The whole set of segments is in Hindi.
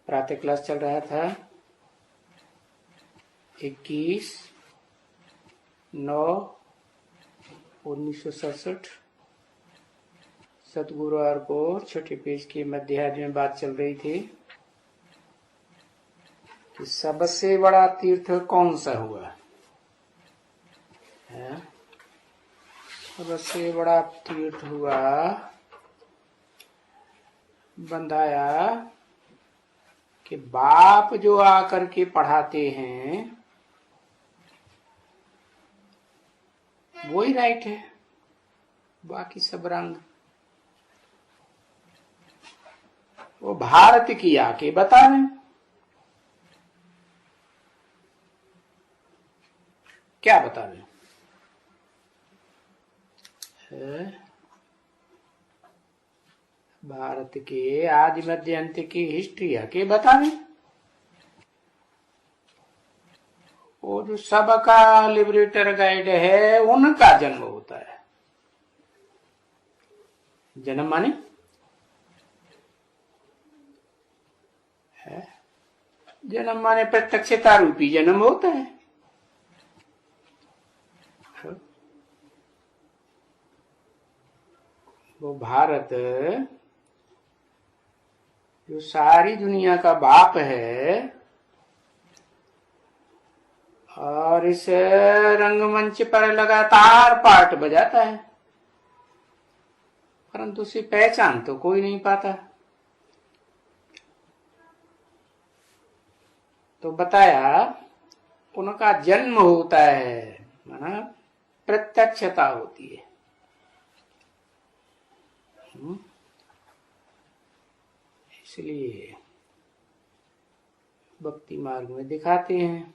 प्रातः क्लास चल रहा था 21/9/1967। सतगुरुवार को छठे पेज के मध्याह्न में बात चल रही थी कि सबसे बड़ा तीर्थ कौन सा हुआ है। सबसे बड़ा तीर्थ हुआ बंधाया कि बाप जो आकर के पढ़ाते हैं वही राइट है, बाकी सब रंग। वो भारत की आके बता रहे हैं। क्या बता रहे हैं? भारत के आदि मध्य अंत की हिस्ट्री आके बता रहे हैं। वो जो सबका लिबरेटर गाइड है उनका जन्म होता है। जन्म माने है, जन्म माने प्रत्यक्षता रूपी जन्म होता है। वो भारत जो सारी दुनिया का बाप है और इस रंगमंच पर लगातार पार्ट बजाता है, परंतु उसे पहचान तो कोई नहीं पाता। तो बताया उनका जन्म होता है, माना प्रत्यक्षता होती है। इसलिए भक्ति मार्ग में दिखाते हैं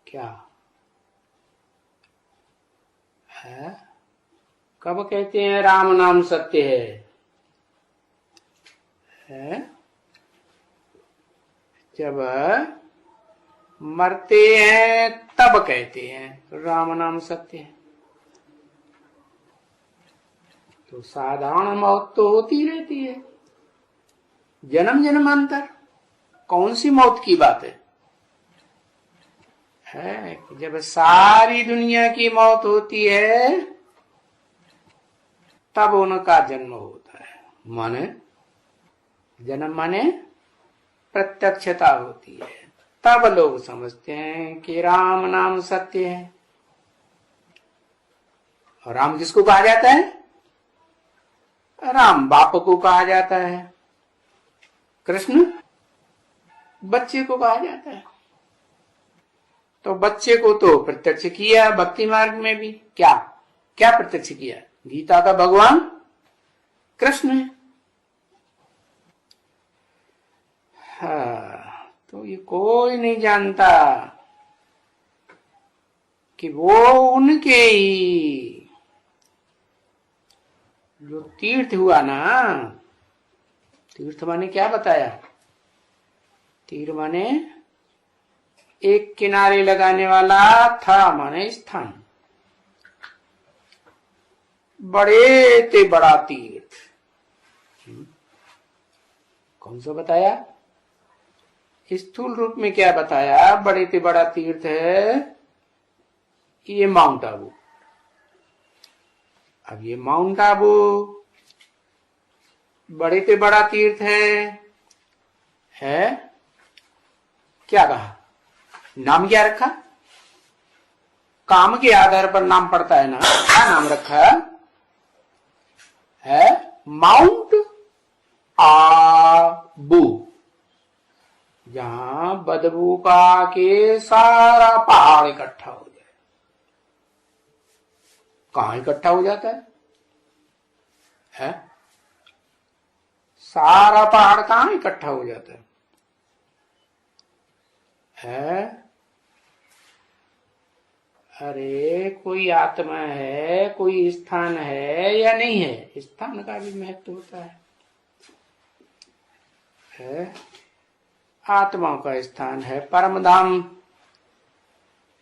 क्या है। कब कहते हैं राम नाम सत्य है? जब मरते हैं तब कहते हैं राम नाम सत्य है। तो साधारण मौत तो होती रहती है, जन्म जन्मांतर कौन सी मौत की बात है? जब सारी दुनिया की मौत होती है तब उनका जन्म होता है। माने जन्म माने प्रत्यक्षता होती है, तब लोग समझते हैं कि राम नाम सत्य है। और राम किसको कहा जाता है? राम बाप को कहा जाता है, कृष्ण बच्चे को कहा जाता है। तो बच्चे को तो प्रत्यक्ष किया भक्ति मार्ग में भी। क्या क्या प्रत्यक्ष किया? गीता का भगवान कृष्ण है। हाँ, तो ये कोई नहीं जानता कि वो उनके ही जो तीर्थ हुआ ना, तीर्थ माने क्या बताया? तीर माने एक किनारे लगाने वाला, था माने स्थान। बड़े ते बड़ा तीर्थ कौन सा बताया? स्थूल रूप में क्या बताया? बड़े ते बड़ा तीर्थ है ये माउंट आबू। अब ये माउंट आबू बड़े ते बड़ा तीर्थ है? क्या कहा? नाम क्या रखा? काम के आधार पर नाम पड़ता है ना। क्या नाम रखा है? माउंट आबू। जहां बदबू का के सारा पहाड़ इकट्ठा हो जाए। कहां इकट्ठा हो जाता है? सारा पहाड़ कहां इकट्ठा हो जाता है? अरे कोई आत्मा है, कोई स्थान है या नहीं है? स्थान का भी महत्व होता है? आत्माओं का स्थान है परम धाम,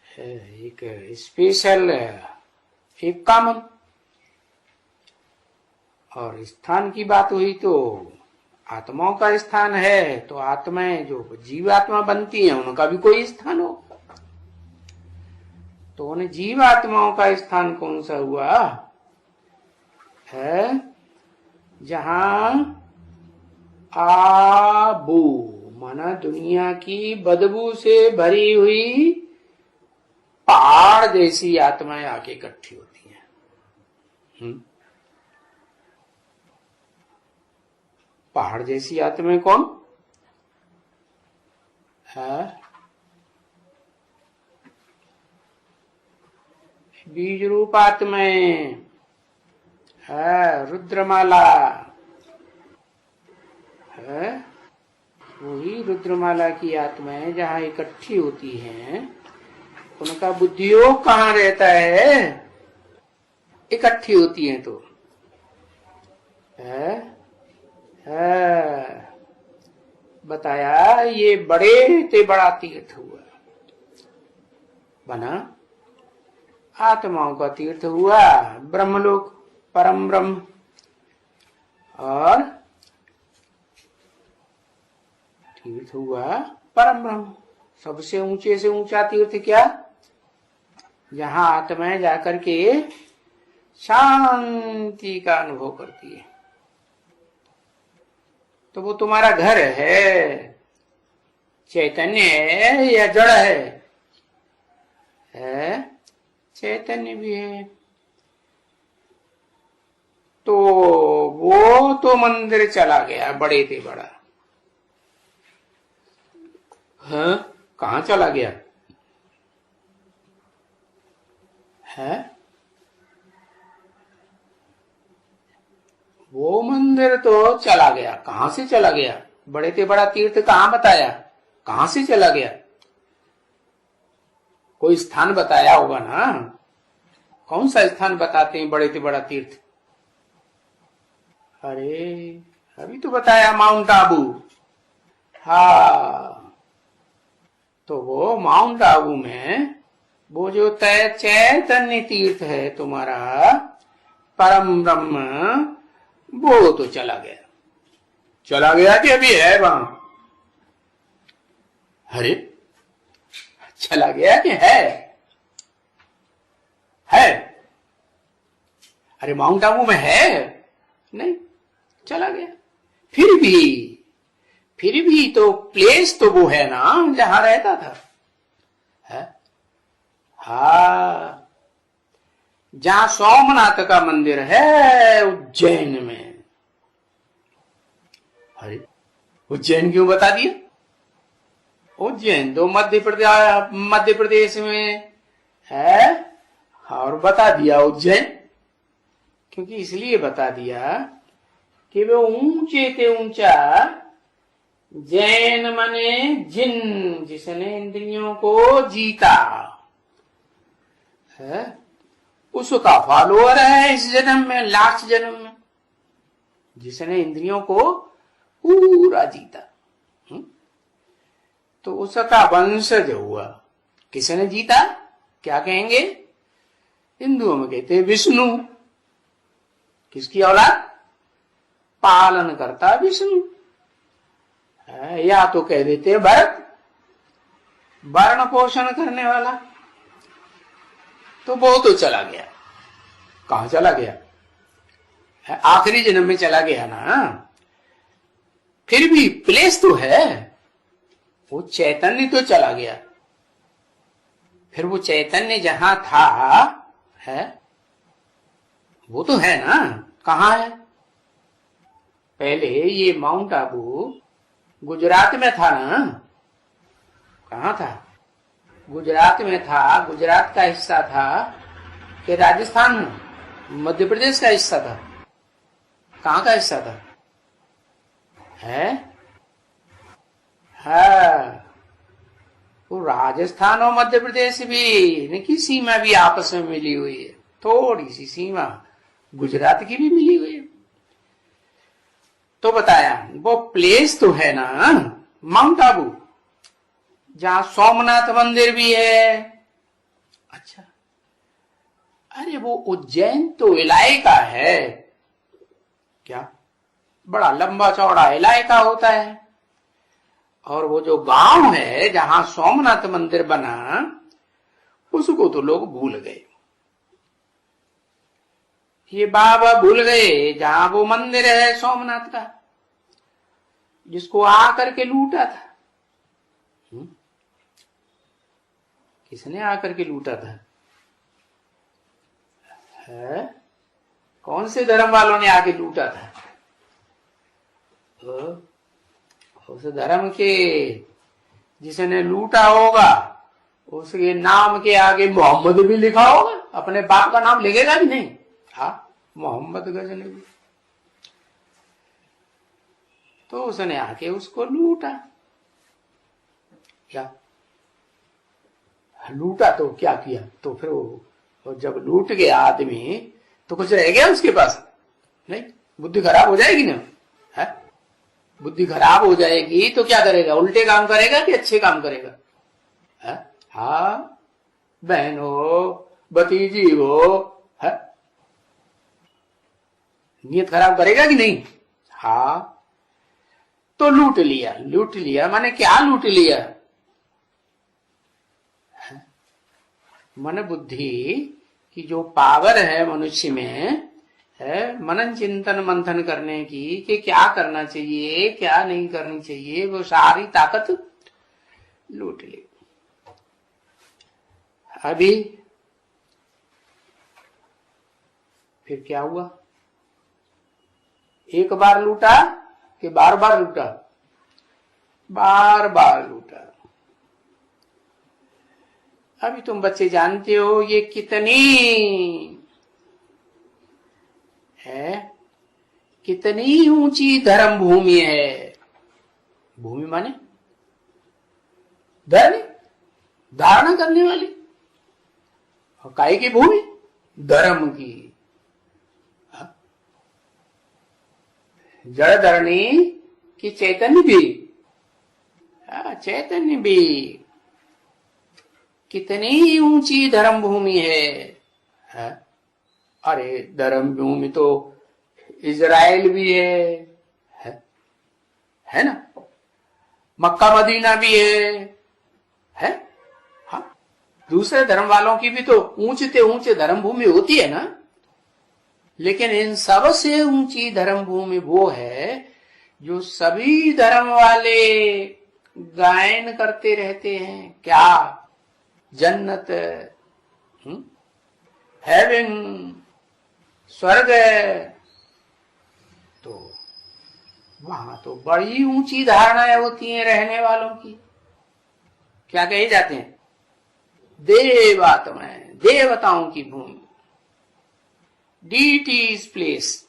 एक स्पेशल, एक कॉमन। और स्थान की बात हुई तो आत्माओं का स्थान है, तो आत्माएं जो जीवात्मा बनती हैं उनका भी कोई स्थान हो। तो उन्हें जीवात्माओं का स्थान कौन सा हुआ है? जहां आबू माना दुनिया की बदबू से भरी हुई पहाड़ जैसी आत्माएं आके इकट्ठी होती हैं। पहाड़ जैसी आत्माएं कौन है? बीज रूप आत्माएं है, रुद्रमाला है, वही रुद्रमाला की आत्माएं जहां इकट्ठी होती हैं, उनका बुद्धियोग कहाँ रहता है? इकट्ठी होती हैं तो है बताया ये बड़े ते बड़ा तीर्थ हुआ, बना आत्माओं का तीर्थ हुआ ब्रह्मलोक, परम ब्रह्म। और तीर्थ हुआ परम ब्रह्म, सबसे ऊंचे से ऊंचा तीर्थ क्या? जहां आत्माएं जाकर के शांति का अनुभव करती है। तो वो तुम्हारा घर है, चैतन्य है या जड़ है? चैतन्य भी है। तो वो तो मंदिर चला गया बड़े से बड़ा। कहाँ चला गया है? वो मंदिर तो चला गया। कहां से चला गया? बड़े से बड़ा तीर्थ कहाँ बताया? कहां से चला गया? कोई स्थान बताया होगा ना। कौन सा स्थान बताते हैं बड़े से बड़ा तीर्थ? अरे अभी तो बताया माउंट आबू। हाँ, तो वो माउंट आबू में वो जो चैतन्य तीर्थ है तुम्हारा परम ब्रह्म, वो तो चला गया। चला गया कि अभी है वहां? अरे चला गया कि है? अरे माउंट आबू में है? नहीं, चला गया। फिर भी तो प्लेस तो वो है ना जहां रहता था। है? हाँ, जहां सोमनाथ का मंदिर है उज्जैन में। अरे उज्जैन क्यों बता दिया? उज्जैन तो मध्य प्रदेश में है, और बता दिया उज्जैन क्योंकि इसलिए बता दिया कि वो ऊंचे से ऊंचा, जैन मने जिन, जिसने इंद्रियों को जीता है, उसका फॉलोअर है इस जन्म में, लास्ट जन्म में, जिसने इंद्रियों को पूरा जीता। तो उसका वंशज हुआ। किसने जीता? क्या कहेंगे? हिंदुओं में कहते हैं विष्णु। किसकी औलाद? पालन करता विष्णु। या तो कह देते हैं भरत, वर्ण पोषण करने वाला। तो वो तो चला गया। कहां चला गया? आखिरी जन्म में चला गया ना। फिर भी प्लेस तो है। वो चैतन्य तो चला गया। फिर वो चैतन्य जहां था है, वो तो है ना। कहां है? पहले ये माउंट आबू गुजरात में था ना। कहां था? गुजरात में था। गुजरात का हिस्सा था कि राजस्थान में, मध्य प्रदेश का हिस्सा था? कहां का हिस्सा था? है वो राजस्थान और मध्य प्रदेश भी, इनकी सीमा भी आपस में मिली हुई है। थोड़ी सी सीमा गुजरात की भी मिली हुई है। तो बताया वो प्लेस तो है ना माउंट आबू, जहां सोमनाथ मंदिर भी है। अच्छा, अरे वो उज्जैन तो इलाके का है क्या? बड़ा लंबा चौड़ा इलाका होता है। और वो जो गांव है जहां सोमनाथ मंदिर बना, उसको तो लोग भूल गए। ये बाबा भूल गए जहां वो मंदिर है सोमनाथ का, जिसको आकर के लूटा था। किसने आकर के लूटा था? है? कौन से धर्म वालों ने आके लूटा था? उस धर्म के जिसने लूटा होगा उसके नाम के आगे मोहम्मद भी लिखा होगा, अपने बाप का नाम लिखेगा भी नहीं। हाँ, मोहम्मद गजनवी। तो उसने आके उसको लूटा। क्या लूटा? तो क्या किया? तो फिर वो जब लूट गया आदमी तो कुछ रह गया उसके पास? नहीं। बुद्धि खराब हो जाएगी ना, है? बुद्धि खराब हो जाएगी तो क्या करेगा? उल्टे काम करेगा कि अच्छे काम करेगा? है? हाँ, बहन हो, भतीजी हो, है? नियत खराब करेगा कि नहीं? हाँ। तो लूट लिया। लूट लिया माने क्या? लूट लिया मन बुद्धि की जो पावर है मनुष्य में, है मनन चिंतन मंथन करने की कि क्या करना चाहिए क्या नहीं करनी चाहिए, वो सारी ताकत लूट ली। अभी फिर क्या हुआ? एक बार लूटा कि बार बार लूटा? बार बार लूटा। अभी तुम बच्चे जानते हो ये कितनी है, कितनी ऊंची धर्म भूमि है। भूमि माने धर्म धारणा करने वाली। और काय की भूमि? धर्म की। जड़ धरणी की चैतन्य भी, चैतन्य भी। कितनी ऊंची धर्म भूमि है? अरे धर्म भूमि तो इजराइल भी है ना? मक्का मदीना भी है? हाँ, दूसरे धर्म वालों की भी तो ऊंचे ऊंचे धर्म भूमि होती है ना। लेकिन इन सबसे ऊंची धर्म भूमि वो है जो सभी धर्म वाले गायन करते रहते हैं। क्या? जन्नत, हेवन, स्वर्ग। तो वहां तो बड़ी ऊंची धारणाएं होती हैं रहने वालों की। क्या कहे जाते हैं? देवात्माएं, देवताओं की भूमि, डीटीज प्लेस।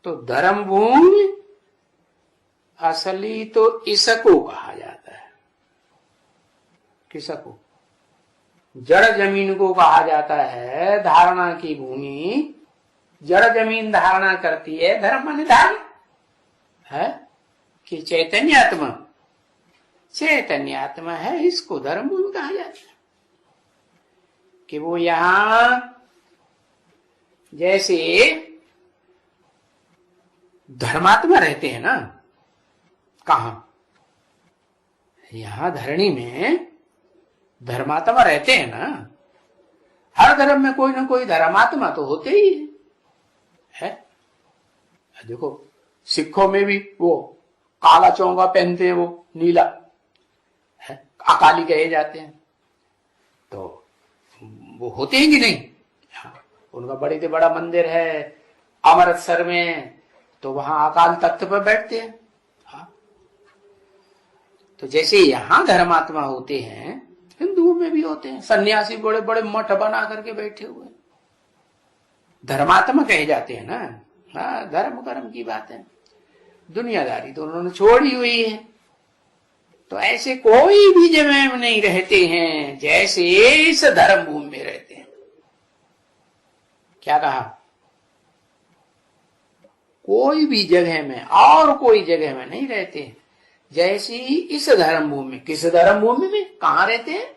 तो धर्म भूमि असली तो इसको कहा जाता है। किसको? जड़ जमीन को कहा जाता है धारणा की भूमि। जड़ जमीन धारणा करती है। धर्म माने धारणा है कि चैतन्य आत्मा, चैतन्य आत्मा है, इसको धर्म भूमि कहा जाता है। कि वो यहां जैसे धर्मात्मा रहते हैं ना, कहां? यहां धरणी में धर्मात्मा रहते हैं ना। हर धर्म में कोई ना कोई धर्मात्मा तो होते ही है। देखो सिखों में भी वो काला चौंगा पहनते हैं, वो नीला है, अकाली कहे जाते हैं। तो वो होते हैं कि नहीं? उनका बड़े से बड़ा मंदिर है अमृतसर में, तो वहां अकाल तख्त पर बैठते हैं। हाँ। तो जैसे यहां धर्मात्मा होते हैं, हिंदुओं में भी होते हैं। सन्यासी बड़े बड़े मठ बना करके बैठे हुए धर्मात्मा कहे जाते हैं ना। हाँ, धर्म कर्म की बात है। दुनियादारी तो उन्होंने छोड़ी हुई है। तो ऐसे कोई भी जगह में नहीं रहते हैं जैसे इस धर्म भूमि में रहते हैं। क्या कहा? कोई भी जगह में और कोई जगह में नहीं रहते जैसी इस धर्म भूमि में। किस धर्म भूमि में? कहां रहते हैं?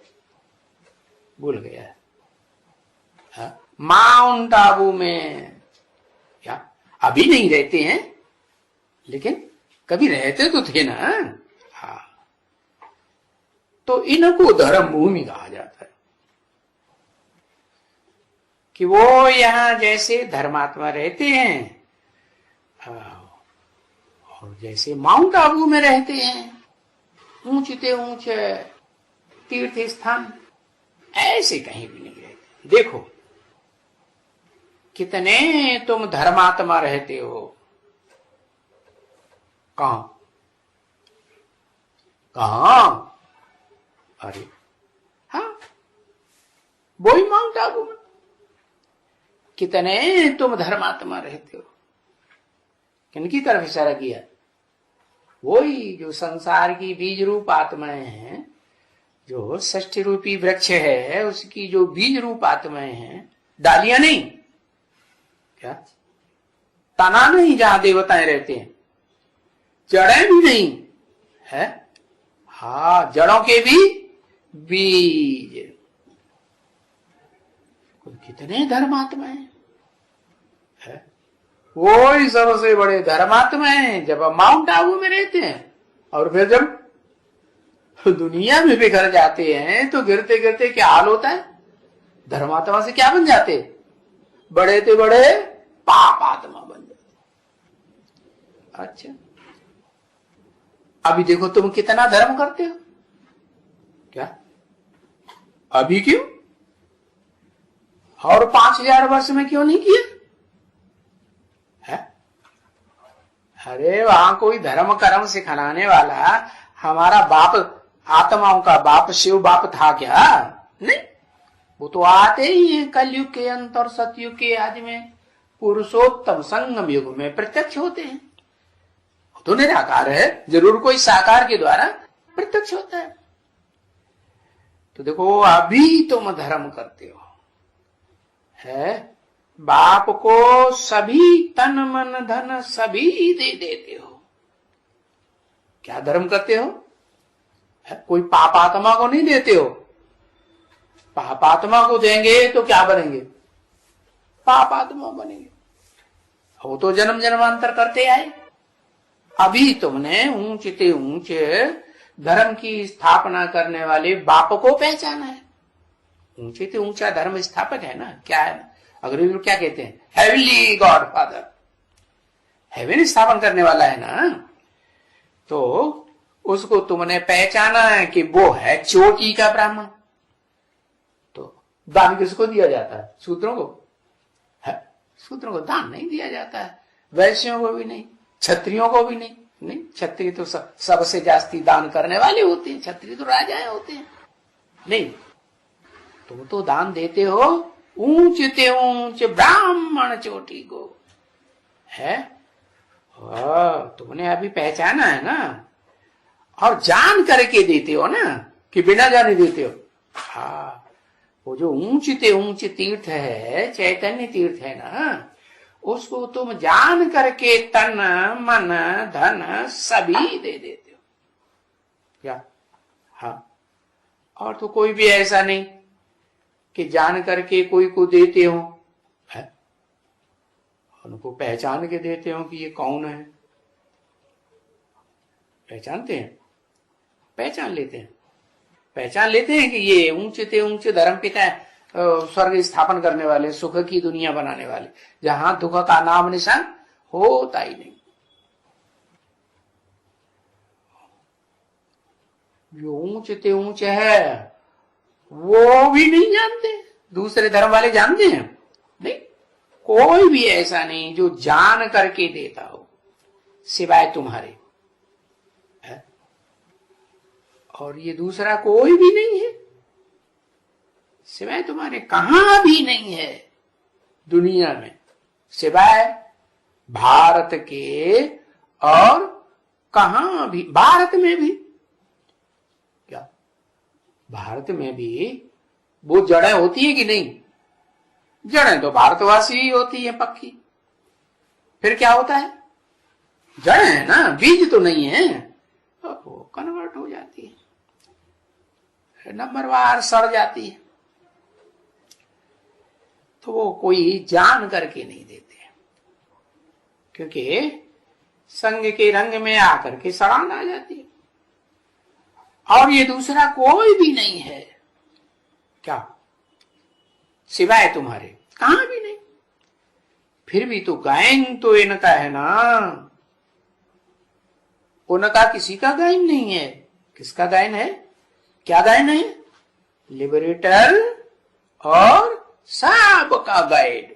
भूल गया। माउंट आबू में। क्या? अभी नहीं रहते हैं, लेकिन कभी रहते तो थे ना। हाँ, तो इनको धर्म भूमि कहा जाता है कि वो यहां जैसे धर्मात्मा रहते हैं और जैसे माउंट आबू में रहते हैं, ऊंचते ऊंचे तीर्थ स्थान, ऐसे कहीं भी नहीं रहते। देखो कितने तुम धर्मात्मा रहते हो, कहां कहां? अरे हाँ, वही माउंट आबू में कितने तुम धर्मात्मा रहते हो। किनकी तरफ इशारा किया? वही जो संसार की बीज रूप आत्माएं हैं, जो षष्ठी रूपी वृक्ष है उसकी जो बीज रूप आत्माएं हैं, डालियां नहीं, क्या तना नहीं जहां देवताएं रहते हैं, जड़ें भी नहीं है। हाँ, जड़ों के भी बीज। कितने धर्मात्माएं है, वो ही सबसे बड़े धर्मात्मा हैं जब हम माउंट आबू में रहते हैं। और फिर जब दुनिया में बिखर जाते हैं तो गिरते गिरते क्या हाल होता है? धर्मात्मा से क्या बन जाते? बड़े ते बड़े पाप आत्मा बन जाते। अच्छा, अभी देखो तुम कितना धर्म करते हो, क्या अभी क्यों? और 5000 वर्ष में क्यों नहीं किया है? अरे वहां कोई धर्म कर्म सिखाने वाला हमारा बाप, आत्माओं का बाप शिव बाप था क्या? नहीं, वो तो आते ही हैं कलयुग के अंत और सतयुग के आदि में, पुरुषोत्तम संगम युग में प्रत्यक्ष होते हैं। वो तो निराकार है, जरूर कोई साकार के द्वारा प्रत्यक्ष होता है। तो देखो अभी तुम धर्म करते हो है, बाप को सभी तन मन धन सभी दे देते हो। क्या धर्म करते हो है? कोई पापात्मा को नहीं देते हो। पापात्मा को देंगे तो क्या बनेंगे? पापात्मा बनेंगे। वो तो जन्म जन्मांतर करते आए। अभी तुमने ऊंचे ऊंचे धर्म की स्थापना करने वाले बाप को पहचाना है। ऊंचे से ऊंचा धर्म स्थापक है ना, क्या है? अंग्रेजी में क्या कहते हैं? हेवनली गॉड फादर, हेवन स्थापन करने वाला है ना। तो उसको तुमने पहचाना है कि वो है चोटी का ब्राह्मण। तो दान किसको दिया जाता है? शूद्रों को है? शूद्रों को दान नहीं दिया जाता है, वैश्यों को भी नहीं, क्षत्रियों को भी नहीं। नहीं, क्षत्रिय तो सबसे जास्ती दान करने वाले होते हैं, क्षत्रिय तो राजाएं होते हैं। नहीं, तुम तो दान देते हो ऊंचे ऊंचे ब्राह्मण चोटी को है। तुमने अभी पहचाना है ना, और जान करके देते हो ना, कि बिना जाने देते हो। हाँ, वो जो ऊंचे ऊंचे तीर्थ है, चैतन्य तीर्थ है ना, उसको तुम जान करके तन मन धन सभी दे देते हो क्या? हाँ, और तो कोई भी ऐसा नहीं कि जान करके कोई को देते हो है, उनको पहचान के देते हो कि ये कौन है। पहचानते हैं, पहचान लेते हैं कि ये ऊंचे ऊंचे धर्म पिता है, स्वर्ग स्थापन करने वाले, सुख की दुनिया बनाने वाले, जहां दुख का नाम निशान होता ही नहीं। जो ऊंचे ऊंचे है वो भी नहीं जानते, दूसरे धर्म वाले जानते हैं नहीं। कोई भी ऐसा नहीं जो जान करके देता हो सिवाय तुम्हारे है? और ये दूसरा कोई भी नहीं है सिवाय तुम्हारे, कहां भी नहीं है दुनिया में सिवाय भारत के। और कहां भी, भारत में भी क्या, भारत में भी वो जड़ें होती है कि नहीं? जड़ें तो भारतवासी ही होती है पक्की। फिर क्या होता है? जड़ें है ना, बीज तो नहीं है, तो वो कन्वर्ट हो जाती है, नंबरवार सड़ जाती है। तो वो कोई जान करके नहीं देते। क्योंकि संग के रंग में आकर के सड़ान आ जाती है। और ये दूसरा कोई भी नहीं है, क्या सिवाय तुम्हारे, कहां भी नहीं। फिर भी तो गायन तो इनका है ना, उनका किसी का गायन नहीं है। किसका गायन है? क्या गायन है? लिबरेटर और सबका गाइड,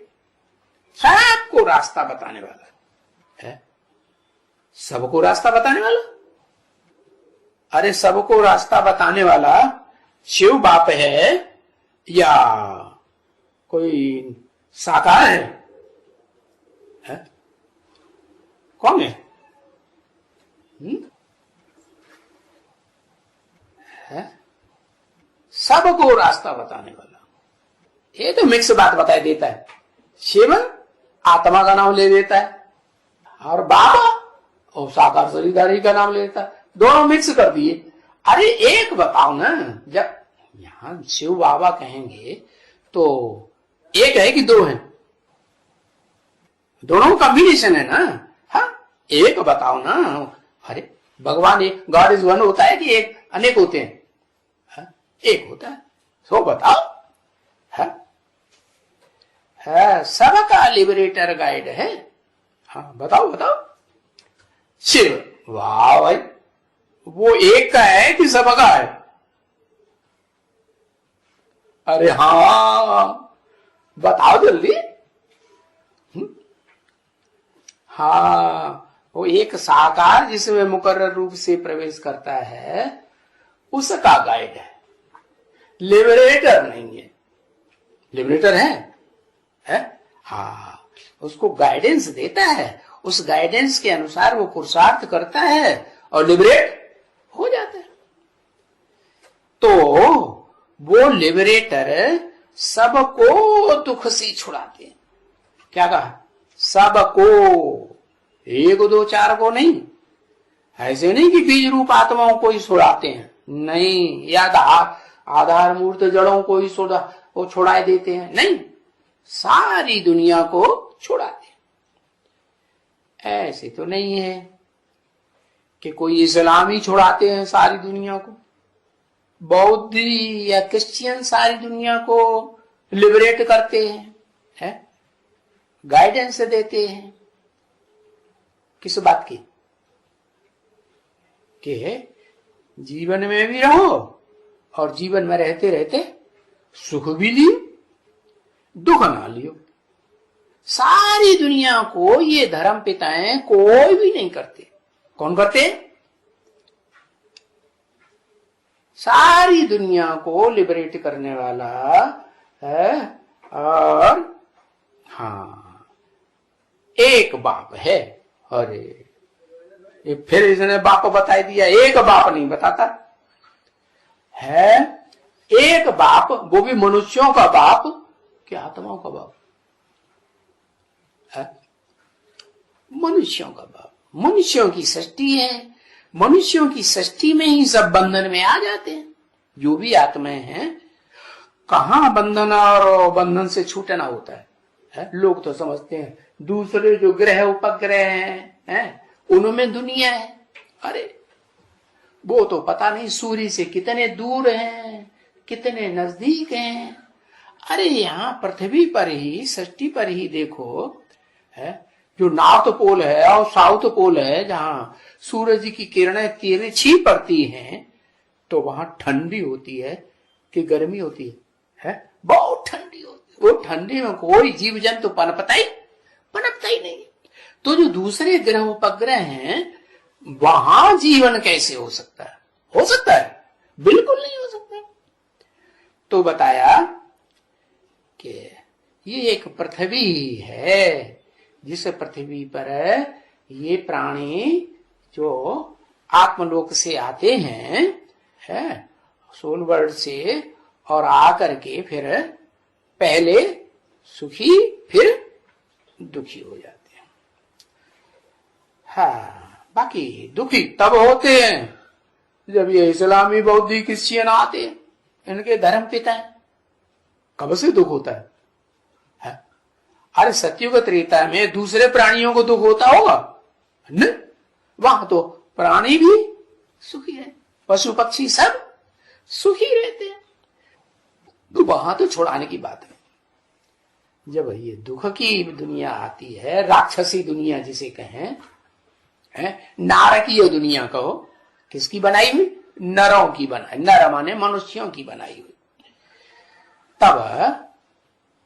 सबको रास्ता बताने वाला है। सबको रास्ता बताने वाला, अरे सबको रास्ता बताने वाला शिव बाप है या कोई साकार है? कौन है? है सबको रास्ता बताने वाला। ये तो मिक्स बात बताई देता है। शिव आत्मा का नाम ले देता है और बाबा और साकार शरीरधारी का नाम ले देता है, दोनों मिक्स कर दिए। अरे एक बताओ ना, जब यहां शिव बाबा कहेंगे तो एक है कि दो है? दोनों कॉम्बिनेशन है ना। हाँ, एक बताओ ना। अरे भगवान एक, गॉड इज वन होता है कि एक अनेक होते हैं? हाँ, एक होता है। सो बताओ। है सबका लिबरेटर गाइड है। हाँ बताओ बताओ। शिव, वाह भाई, वो एक का है कि सबका है? अरे हाँ बताओ जल्दी। हाँ, वो एक साकार जिसमें मुकर्रर रूप से प्रवेश करता है उसका गाइड है, लिबरेटर नहीं है। लिबरेटर है? हाँ, उसको गाइडेंस देता है, उस गाइडेंस के अनुसार वो पुरुषार्थ करता है और लिबरेट हो जाता है। तो वो लिबरेटर सबको दुख से छुड़ाते हैं। क्या कहा? सबको, एक दो चार को नहीं। ऐसे नहीं कि बीज रूप आत्माओं को ही छुड़ाते हैं, नहीं, या आधार मूर्त जड़ों को ही छुड़ा देते हैं, नहीं, सारी दुनिया को छुड़ाते हैं। ऐसे तो नहीं है कि कोई इस्लाम ही छुड़ाते हैं सारी दुनिया को, बौद्ध या क्रिश्चियन सारी दुनिया को लिबरेट करते हैं, गाइडेंस देते हैं। किस बात की? कि जीवन में भी रहो और जीवन में रहते रहते सुख भी लियो, दुख ना लियो। सारी दुनिया को ये धर्म पिताएं कोई भी नहीं करते। कौन करते? सारी दुनिया को लिबरेट करने वाला है। और हाँ, एक बाप है। अरे ये फिर इसने बाप बता दिया, एक बाप नहीं बताता है। एक बाप, वो भी मनुष्यों का बाप कि आत्माओं का बाप है? मनुष्यों का बाप। मनुष्यों की सृष्टि है, मनुष्यों की सृष्टि में ही सब बंधन में आ जाते हैं। जो भी आत्माएं हैं, कहां बंधन और बंधन से छूटना होता है? लोग तो समझते हैं दूसरे जो ग्रह उपग्रह हैं उनमें दुनिया है। अरे वो तो पता नहीं सूर्य से कितने दूर हैं, कितने नजदीक हैं। अरे यहाँ पृथ्वी पर ही, सृष्टि पर ही देखो, है जो नॉर्थ पोल है और साउथ पोल है, जहां सूरज की किरणें तिरछी पड़ती हैं, तो वहां ठंडी होती है कि गर्मी होती है? बहुत ठंडी होती है। वो ठंडी में कोई जीव जंतु पनपता ही नहीं। तो जो दूसरे ग्रह उपग्रह हैं, वहां जीवन कैसे हो सकता है? हो सकता है? बिल्कुल नहीं हो सकता। तो बताया कि ये एक पृथ्वी है, जिस पृथ्वी पर ये प्राणी जो आत्मलोक से आते हैं, है सोल वर्ल्ड से, और आकर के फिर पहले सुखी फिर दुखी हो जाते हैं। हाँ, बाकी दुखी तब होते हैं जब ये इस्लामी, बौद्धी, क्रिश्चियन आते हैं, इनके धर्म पिता है। कब से दुख होता है? अरे सतयुग त्रेता में दूसरे प्राणियों को दुख होता होगा न, वहां तो प्राणी भी सुखी है, पशु पक्षी सब सुखी रहते हैं, तो वहां तो छुड़ाने की बात है। जब ये दुख की दुनिया आती है, राक्षसी दुनिया जिसे कहें, नारकीय दुनिया कहो, किसकी बनाई हुई? नरों की बनाई, नर माने मनुष्यों की बनाई हुई। तब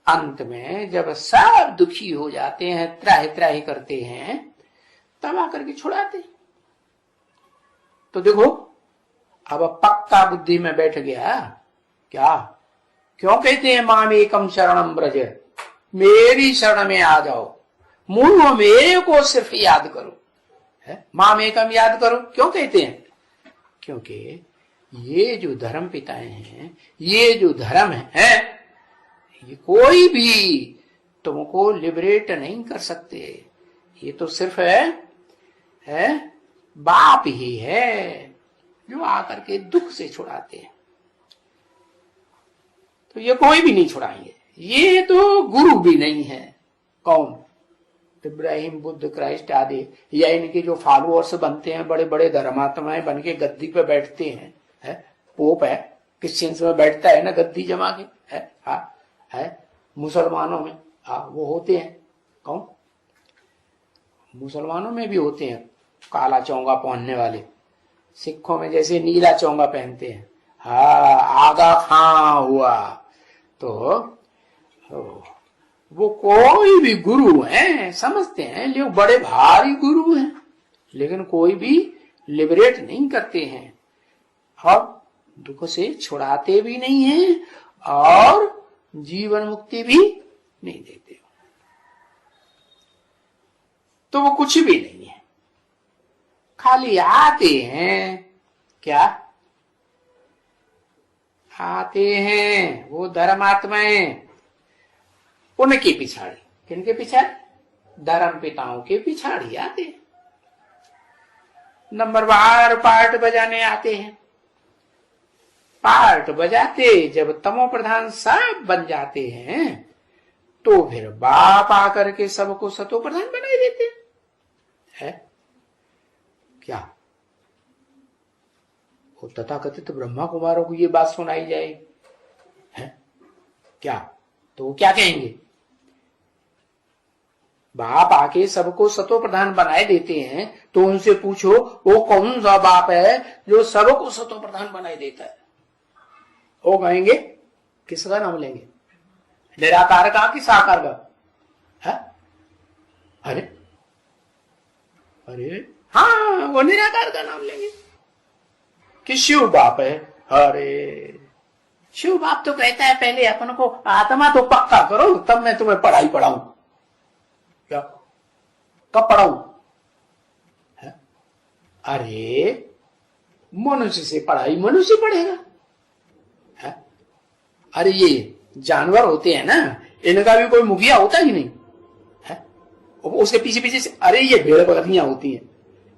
अंत में जब सब दुखी हो जाते हैं, त्राहि त्राहि करते हैं, तब आकर के छुड़ाते। तो देखो अब पक्का बुद्धि में बैठ गया क्या? क्यों कहते हैं माम एकम शरणम ब्रज, मेरी शरण में आ जाओ, मुझ मेरे को सिर्फ याद करो, है माम एकम याद करो। क्यों कहते हैं? क्योंकि ये जो धर्म पिताएं हैं, ये जो धर्म है, ये कोई भी तुमको लिबरेट नहीं कर सकते। ये तो सिर्फ है बाप ही है जो आकर के दुख से छुड़ाते हैं। तो ये कोई भी नहीं छुड़ाएंगे, ये तो गुरु भी नहीं है। कौन? इब्राहिम, बुद्ध, क्राइस्ट आदि, या इनके जो फॉलोअर्स बनते हैं, बड़े बड़े धर्मात्माएं बन के गद्दी पे बैठते हैं, है पोप है, क्रिश्चियंस में बैठता है ना गद्दी जमा के, है हाँ, है मुसलमानों में हाँ वो होते हैं। कौन? मुसलमानों में भी होते हैं काला चौंगा पहनने वाले, सिखों में जैसे नीला चौंगा पहनते हैं, हाँ आगा खां हुआ। तो वो कोई भी गुरु है समझते हैं, लोग बड़े भारी गुरु हैं, लेकिन कोई भी लिबरेट नहीं करते हैं और दुख से छुड़ाते भी नहीं हैं और जीवन मुक्ति भी नहीं देते। तो वो कुछ भी नहीं है, खाली आते हैं। क्या आते हैं? वो धर्मात्माएं, उनके पिछाड़ी। किनके पिछाड़ी? धर्म पिताओं के पिछाड़ी आते हैं। नंबरवार पार्ट बजाने आते हैं। पार्ट बजाते जब तमो प्रधान सब बन जाते हैं, तो फिर बाप आकर के सबको सतो प्रधान बनाए देते हैं। है क्या? वो तथाकथित ब्रह्मा कुमारों को ये बात सुनाई जाए है क्या? तो वो क्या कहेंगे? बाप आके सबको सतो प्रधान बनाए देते हैं, तो उनसे पूछो वो कौन सा बाप है जो सबको सतो प्रधान बनाए देता है? वो कहेंगे किसका नाम लेंगे? निराकार का कि साकार का? है? अरे अरे हाँ, वो निराकार का नाम लेंगे कि शिव बाप है। अरे शिव बाप तो कहता है पहले अपन को आत्मा तो पक्का करो, तब मैं तुम्हें पढ़ाई पढ़ाऊं। क्या? कब पढ़ाऊं? अरे मनुष्य से पढ़ाई मनुष्य पढ़ेगा। है? अरे ये जानवर होते हैं ना, इनका भी कोई मुखिया होता ही नहीं है, उसके पीछे पीछे से। अरे ये भेड़ बकरियां होती हैं,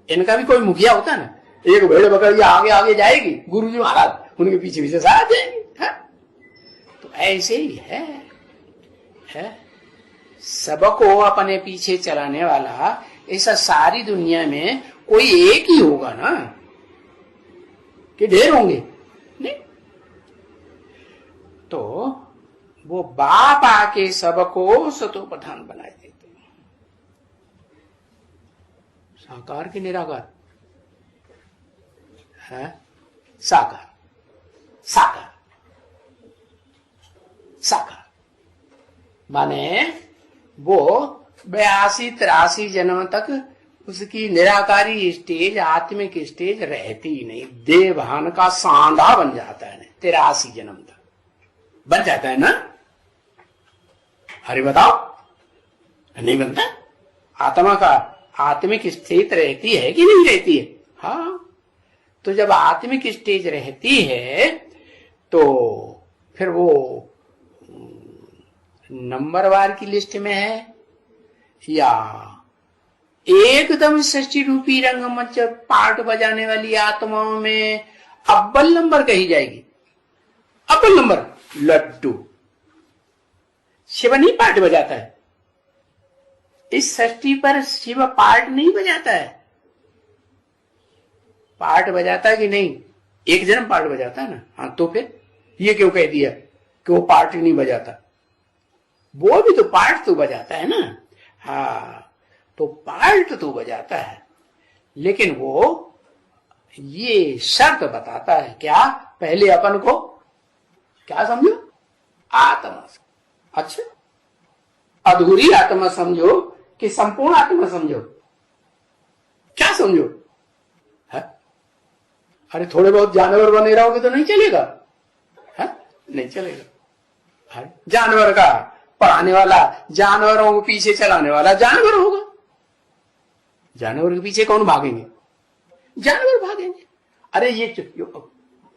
इनका भी कोई मुखिया होता है ना, एक भेड़ बकरिया आगे आगे जाएगी, गुरुजी महाराज उनके पीछे पीछे साथ जाएंगे। तो ऐसे ही है सबको अपने पीछे चलाने वाला। ऐसा सारी दुनिया में कोई एक ही होगा ना कि ढेर होंगे? नहीं। तो वो बाप आके सबको सतो प्रधान बनाए देते हैं। साकार की निराकार है? साकार साकार साकार माने वो 82-83 जन्म तक उसकी निराकारी स्टेज, आत्मिक स्टेज रहती ही नहीं, देवभान का सांडा बन जाता है। 83 जन्म तक बन जाता है ना? अरे बताओ, नहीं बनता? आत्मा का आत्मिक स्टेज रहती है कि नहीं रहती है? हाँ। तो जब आत्मिक स्टेज रहती है तो फिर वो नंबरवार की लिस्ट में है या एकदम सृष्टि रूपी रंगमंच पार्ट बजाने वाली आत्माओं में अव्वल नंबर कही जाएगी? अव्वल नंबर लड्डू। शिव नहीं पार्ट बजाता है, इस सृष्टि पर शिव पार्ट नहीं बजाता है। पार्ट बजाता है कि नहीं? एक जन्म पार्ट बजाता है ना। हाँ, तो फिर ये क्यों कह दिया कि वो पार्ट नहीं बजाता? वो भी तो पार्ट तो बजाता है ना। हाँ, तो पार्ट तो बजाता है, लेकिन वो ये शर्त बताता है क्या? पहले अपन को क्या समझो? आत्मा। अच्छा, अधूरी आत्मा समझो कि संपूर्ण आत्मा समझो? क्या समझो? है? अरे थोड़े बहुत जानवर बने रहोगे तो नहीं चलेगा? है? नहीं चलेगा। जानवर का पढ़ाने वाला, जानवरों को पीछे चलाने वाला जानवर होगा। जानवर के पीछे कौन भागेंगे? जानवर भागेंगे। अरे ये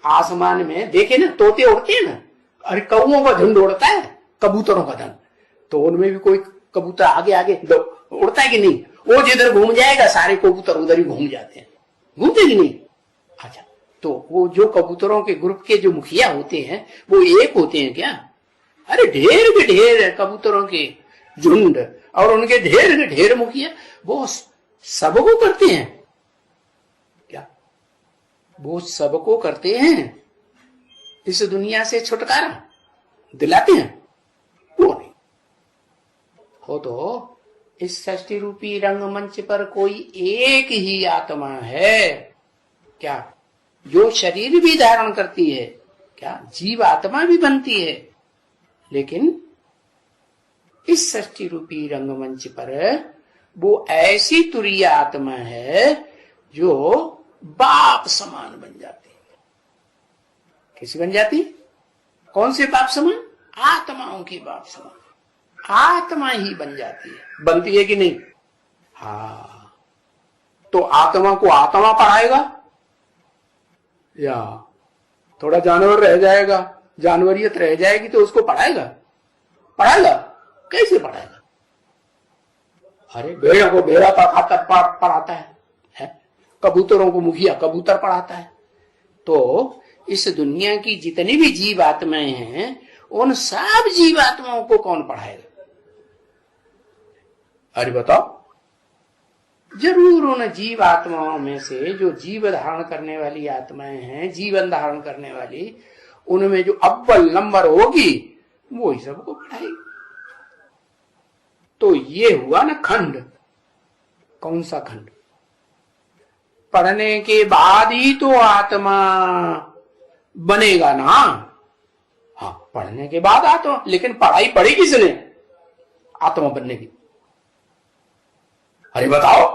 आसमान में देखे ना, तोते उड़ते हैं ना। अरे कौओं का झुंड उड़ता है, कबूतरों का झुंड, तो उनमें भी कोई कबूतर आगे आगे उड़ता है कि नहीं? वो जिधर घूम जाएगा सारे कबूतर उधर ही घूम जाते हैं, घूमते कि नहीं? अच्छा, तो वो जो कबूतरों के ग्रुप के जो मुखिया होते हैं वो एक होते हैं क्या? अरे ढेर के ढेर कबूतरों के झुंड और उनके ढेर के ढेर मुखिया, वो सबको करते हैं क्या? वो सबको करते हैं, इस दुनिया से छुटकारा दिलाते हैं? वो नहीं हो। तो इस सृष्टि रूपी रंगमंच पर कोई एक ही आत्मा है क्या, जो शरीर भी धारण करती है क्या, जीव आत्मा भी बनती है, लेकिन इस सृष्टि रूपी रंगमंच पर वो ऐसी तुरीय आत्मा है जो बाप समान बन जाती है। कैसी बन जाती? कौन से बाप समान? आत्माओं की बाप समान आत्मा ही बन जाती है। बनती है कि नहीं? हाँ, तो आत्मा को आत्मा पढ़ाएगा या थोड़ा जानवर रह जाएगा, जानवरियत रह जाएगी तो उसको पढ़ाएगा? पढ़ाएगा? कैसे पढ़ाएगा? अरे भेड़ों को भेड़ा पढ़ाता है, कबूतरों को मुखिया कबूतर पढ़ाता है। तो इस दुनिया की जितनी भी जीव आत्माएं हैं, उन सब जीव आत्माओं को कौन पढ़ाएगा? अरे बताओ। जरूर उन जीव आत्माओं में से जो जीव धारण करने वाली आत्माएं हैं, जीवन धारण करने वाली, उनमें जो अव्वल नंबर होगी वो ही सबको पढ़ाएगी। तो ये हुआ ना खंड। कौन सा खंड? पढ़ने के बाद ही तो आत्मा बनेगा ना। हाँ, पढ़ने के बाद आत्मा, लेकिन पढ़ाई पढ़ी किसने आत्मा बनने की? अरे बताओ।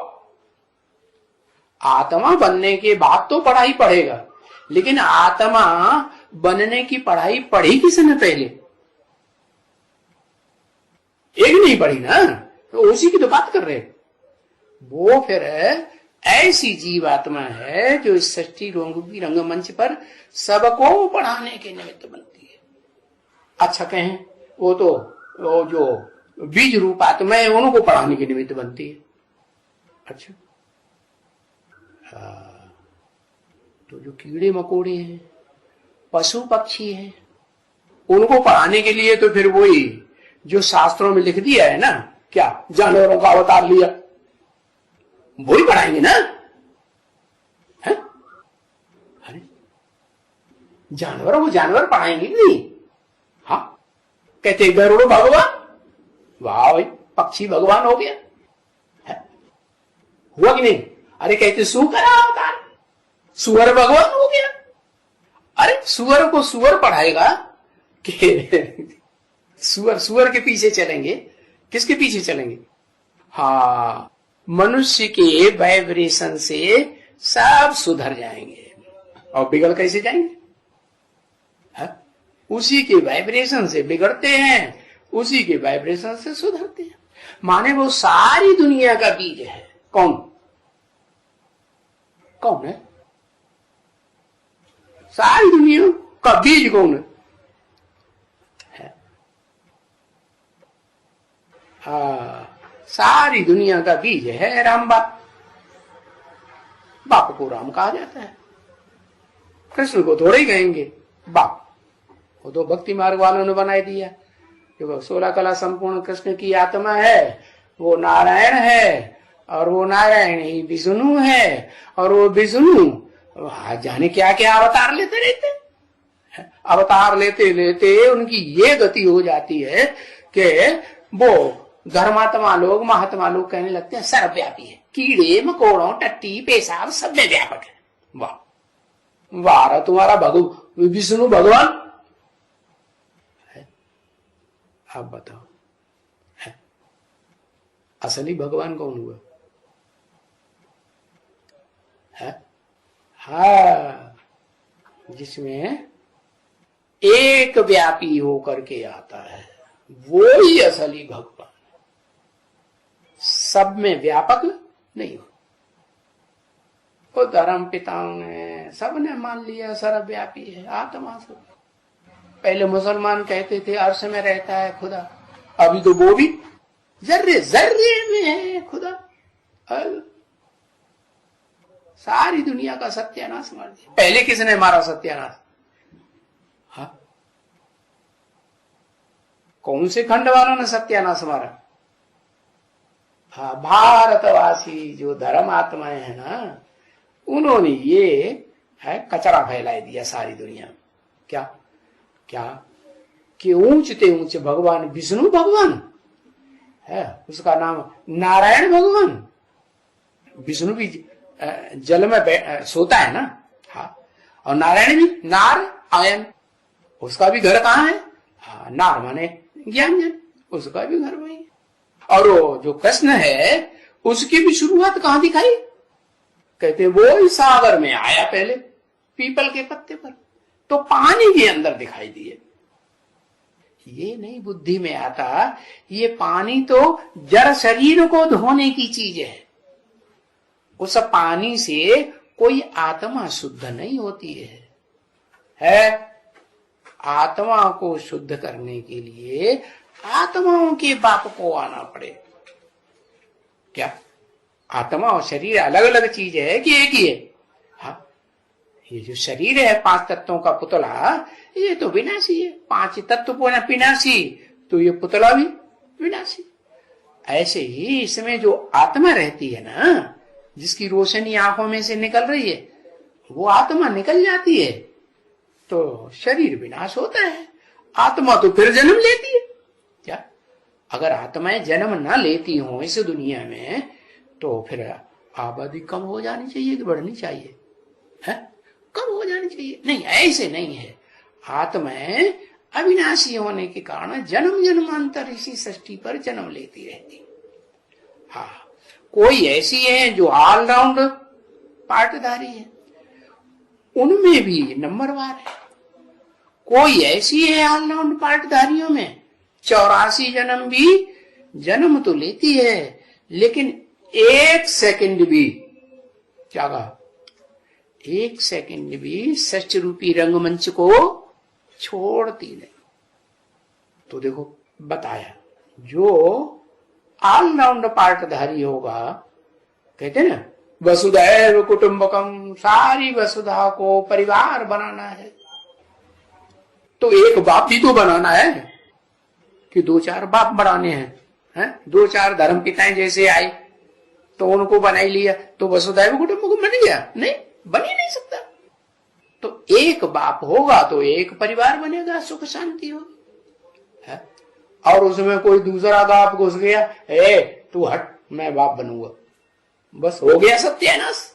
आत्मा बनने के बाद तो पढ़ाई पढ़ेगा, लेकिन आत्मा बनने की पढ़ाई पढ़ी किसने पहले? एक नहीं पढ़ी ना, तो उसी की तो बात कर रहे। वो फिर ऐसी जीवात्मा है जो इस सृष्टि रूपी रंगमंच पर सबको पढ़ाने के निमित्त बनती है। अच्छा कहें, वो जो बीज रूप आत्मा है उनको पढ़ाने के निमित्त बनती है। अच्छा, तो जो कीड़े मकोड़े हैं, पशु पक्षी हैं, उनको पढ़ाने के लिए तो फिर वही जो शास्त्रों में लिख दिया है ना, क्या जानवरों का अवतार लिया, वही पढ़ाएंगे ना। है? अरे जानवरों को जानवर पढ़ाएंगे नहीं? हाँ, कहते गरुड़ भगवान, वाह भाई पक्षी भगवान हो गया है? हुआ कि नहीं? अरे कहते सुकर अवतार, सुअर भगवान हो गया। अरे सुअर को सुअर पढ़ाएगा कि सुअर के पीछे चलेंगे? किसके पीछे चलेंगे? हाँ, मनुष्य के वाइब्रेशन से सब सुधर जाएंगे। और बिगड़ कैसे जाएंगे? है? उसी के वाइब्रेशन से बिगड़ते हैं, उसी के वाइब्रेशन से सुधरते हैं। माने वो सारी दुनिया का बीज है। कौन कौन है? सारी दुनिया का बीज कौन है? सारी दुनिया का बीज है राम बाप। बाप को राम कहा जाता है, कृष्ण को थोड़े ही कहेंगे बाप। वो तो भक्ति मार्ग वालों ने बनाई दिया, क्योंकि 16 कला संपूर्ण कृष्ण की आत्मा है, वो नारायण है और वो नारायण ही विष्णु है और वो विष्णु जाने क्या क्या अवतार लेते रहते। अवतार लेते लेते उनकी ये गति हो जाती है कि वो धर्मात्मा लोग महात्मा लोग कहने लगते हैं सर्वव्यापी है, कीड़े मकोड़ों टट्टी पेशाब सब में व्यापक है। वाह वाह, तुम्हारा विष्णु भगवान है। आप बताओ है? असली भगवान कौन हुआ है? हाँ, जिसमें एक व्यापी होकर के आता है वो ही असली भगवान, सब में व्यापक नहीं हो। वो धर्म पिताओं ने सबने मान लिया सर्वव्यापी है आत्मा से। पहले मुसलमान कहते थे अर्श में रहता है खुदा, अभी तो वो भी जर्रे जर्रे में है खुदा। सारी दुनिया का सत्यानाश मार दिया। पहले किसने मारा सत्यानाश? हाँ, कौन से खंड वालों ने सत्यानाश मारा? हाँ, भारतवासी जो धर्म आत्माएं हैं ना, उन्होंने ये है कचरा फैला दिया सारी दुनिया में। क्या क्या कि ऊंचते ऊंचे भगवान विष्णु भगवान है, उसका नाम नारायण भगवान। विष्णु भी जल में सोता है ना, हाँ, और नारायण भी नार आयन, उसका भी घर कहाँ है? हाँ, नार माने ज्ञान जन, उसका भी घर वही। और वो जो कृष्ण है उसकी भी शुरुआत कहाँ दिखाई? कहते वो ही सागर में आया पहले पीपल के पत्ते पर, तो पानी के अंदर दिखाई दिए। ये नहीं बुद्धि में आता, ये पानी तो जड़ शरीर को धोने की चीज है। उस पानी से कोई आत्मा शुद्ध नहीं होती है। आत्मा को शुद्ध करने के लिए आत्माओं के बाप को आना पड़े। क्या आत्मा और शरीर अलग अलग चीज है कि एक ही है? हाँ, ये जो शरीर है 5 तत्वों का पुतला, ये तो विनाशी है। 5 तत्व विनाशी, तो ये पुतला भी विनाशी। ऐसे ही इसमें जो आत्मा रहती है ना, जिसकी रोशनी आंखों में से निकल रही है, वो आत्मा निकल जाती है तो शरीर विनाश होता है। आत्मा तो फिर जन्म लेती है। क्या अगर आत्माएं जन्म ना लेती हो इस दुनिया में, तो फिर आबादी कम हो जानी चाहिए कि बढ़नी चाहिए? है कम हो जानी चाहिए। नहीं, ऐसे नहीं है। आत्माएं अविनाशी होने के कारण जन्म जन्मांतर इसी सृष्टि पर जन्म लेती रहती। हाँ, कोई ऐसी है जो ऑलराउंड पार्टधारी है, उनमें भी नंबरवार है। कोई ऐसी है ऑलराउंड पार्टधारियों में 84 जन्म भी जन्म तो लेती है, लेकिन 1 सेकंड भी, क्या कहा, 1 सेकंड भी सच रूपी रंगमंच को छोड़ती नहीं। तो देखो बताया, जो ऑलराउंड पार्टधारी होगा, कहते ना वसुधैव कुटुंबकम, सारी वसुधा को परिवार बनाना है, तो एक बाप भी तो बनाना है कि 2-4 बाप बनाने हैं? 2-4 धर्म पिताएं जैसे आए तो उनको बना ही लिया तो वसुधैव कुटुंबकम बन गया? नहीं, बन ही नहीं सकता। तो एक बाप होगा तो एक परिवार बनेगा, सुख शांति होगी। और उसमें कोई दूसरा बाप घुस गया, तू हट, मैं बाप बनूंगा, बस हो गया सत्यानाश।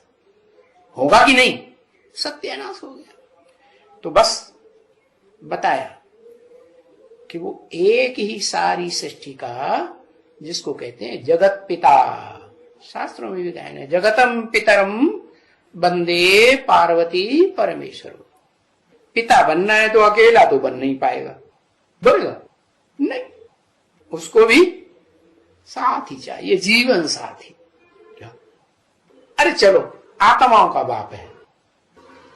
होगा कि नहीं? सत्यानाश हो गया। तो बस बताया कि वो एक ही सारी सृष्टि का, जिसको कहते हैं जगत पिता, शास्त्रों में भी गायन है, जगतम पितरम वंदे पार्वती परमेश्वर। पिता बनना है तो अकेला तो बन नहीं पाएगा, बोलेगा नहीं, उसको भी साथी चाहिए, जीवन साथी। अरे चलो, आत्माओं का बाप है,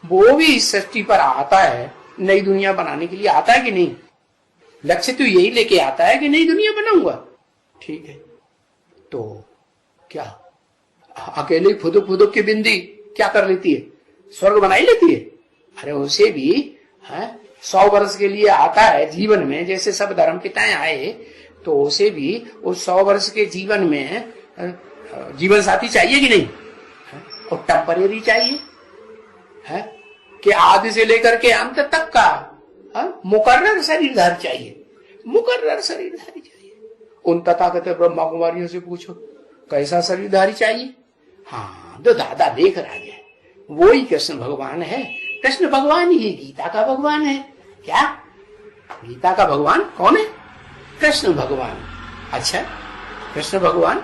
वो भी इस सृष्टि पर आता है, नई दुनिया बनाने के लिए आता है कि नहीं? लक्ष्य तो यही लेके आता है कि नई दुनिया बनाऊंगा, ठीक है। तो क्या अकेले फुदुक फुदुक की बिंदी क्या कर लेती है? स्वर्ग बना ही लेती है? अरे उसे भी 100 वर्ष के लिए आता है जीवन में, जैसे सब धर्म पिताएं आए तो उसे भी उस 100 वर्ष के जीवन में जीवन साथी चाहिए कि नहीं, और टेम्परेरी चाहिए है कि आदि से लेकर के अंत तक का मुकर्रर शरीरधारी चाहिए, मुकर्रर शरीरधारी चाहिए। उन तथागत ब्रह्मा कुमारियों से पूछो कैसा शरीरधारी चाहिए। हाँ, तो दादा देख रहा है, वो ही कृष्ण भगवान है। कृष्ण भगवान ही गीता का भगवान है। क्या गीता का भगवान कौन है? कृष्ण भगवान। अच्छा, कृष्ण भगवान,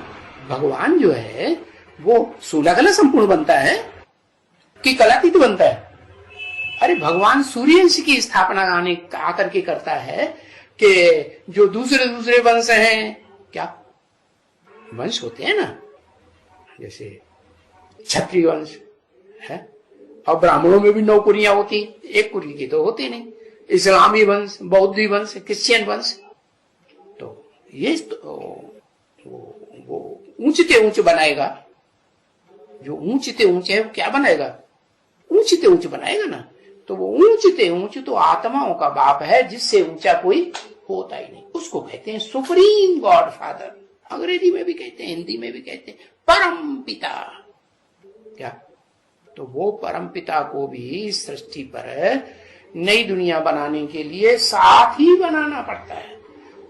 भगवान जो है वो 16 कला संपूर्ण बनता है कि कलातीत बनता है? अरे भगवान सूर्यवंश की स्थापना आकर के करता है कि जो दूसरे दूसरे वंश हैं, क्या वंश होते हैं ना, जैसे क्षत्रिय वंश है, और ब्राह्मणों में भी 9 कुरियां होती, एक कुरी की तो होती नहीं। इस्लामी वंश, बौद्धी वंश, क्रिश्चियन वंश, तो ये तो वो ऊंचते ऊंच बनाएगा। जो ऊंचते ऊंचे है वो क्या बनाएगा? ऊंचते ऊंच बनाएगा ना। तो वो ऊंचते ऊंच तो आत्माओं का बाप है, जिससे ऊंचा कोई होता ही नहीं। उसको कहते हैं सुप्रीम गॉड फादर। अंग्रेजी में भी कहते हैं, हिंदी में भी कहते हैं परम पिता। क्या? तो वो परम पिता को भी सृष्टि पर नई दुनिया बनाने के लिए साथी बनाना पड़ता है।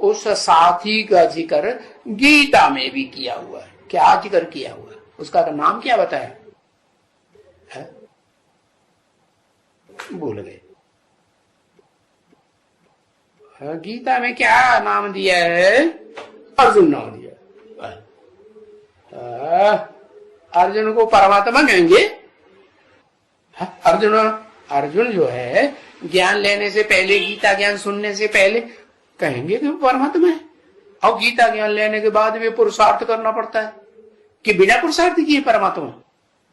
उस साथी का जिक्र गीता में भी किया हुआ है। क्या जिक्र किया हुआ है? उसका नाम क्या बताया है? भूल गए। गीता में क्या नाम दिया है? अर्जुन नाम दिया। अर्जुन को परमात्मा कहेंगे। अर्जुन जो है ज्ञान लेने से पहले, गीता ज्ञान सुनने से पहले कहेंगे कि परमात्मा है, और गीता ज्ञान लेने के बाद भी पुरुषार्थ करना पड़ता है कि बिना पुरुषार्थ किए परमात्मा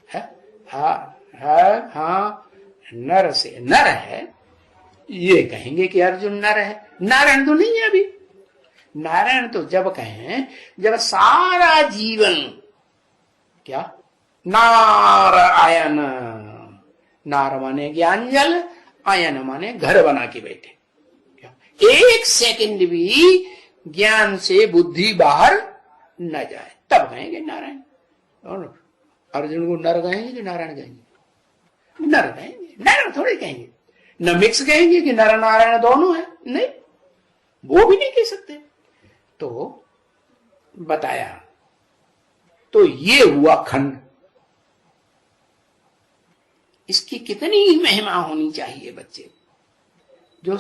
है। हाँ, नर से नर है, ये कहेंगे कि अर्जुन नर है। नारायण तो नहीं है अभी। नारायण तो जब कहें जब सारा जीवन, क्या नारायण, नार माने ज्ञान जल, आयन माने घर बना के बैठे। क्या एक सेकंड भी ज्ञान से बुद्धि बाहर न जाए, तब कहेंगे नारायण। और अर्जुन को नर कहेंगे कि नारायण कहेंगे? नर कहेंगे, नारायण थोड़े कहेंगे। न मिक्स कहेंगे कि नर नारायण दोनों है, नहीं, वो भी नहीं कह सकते। तो बताया, तो ये हुआ खंड। इसकी कितनी महिमा होनी चाहिए बच्चे, जो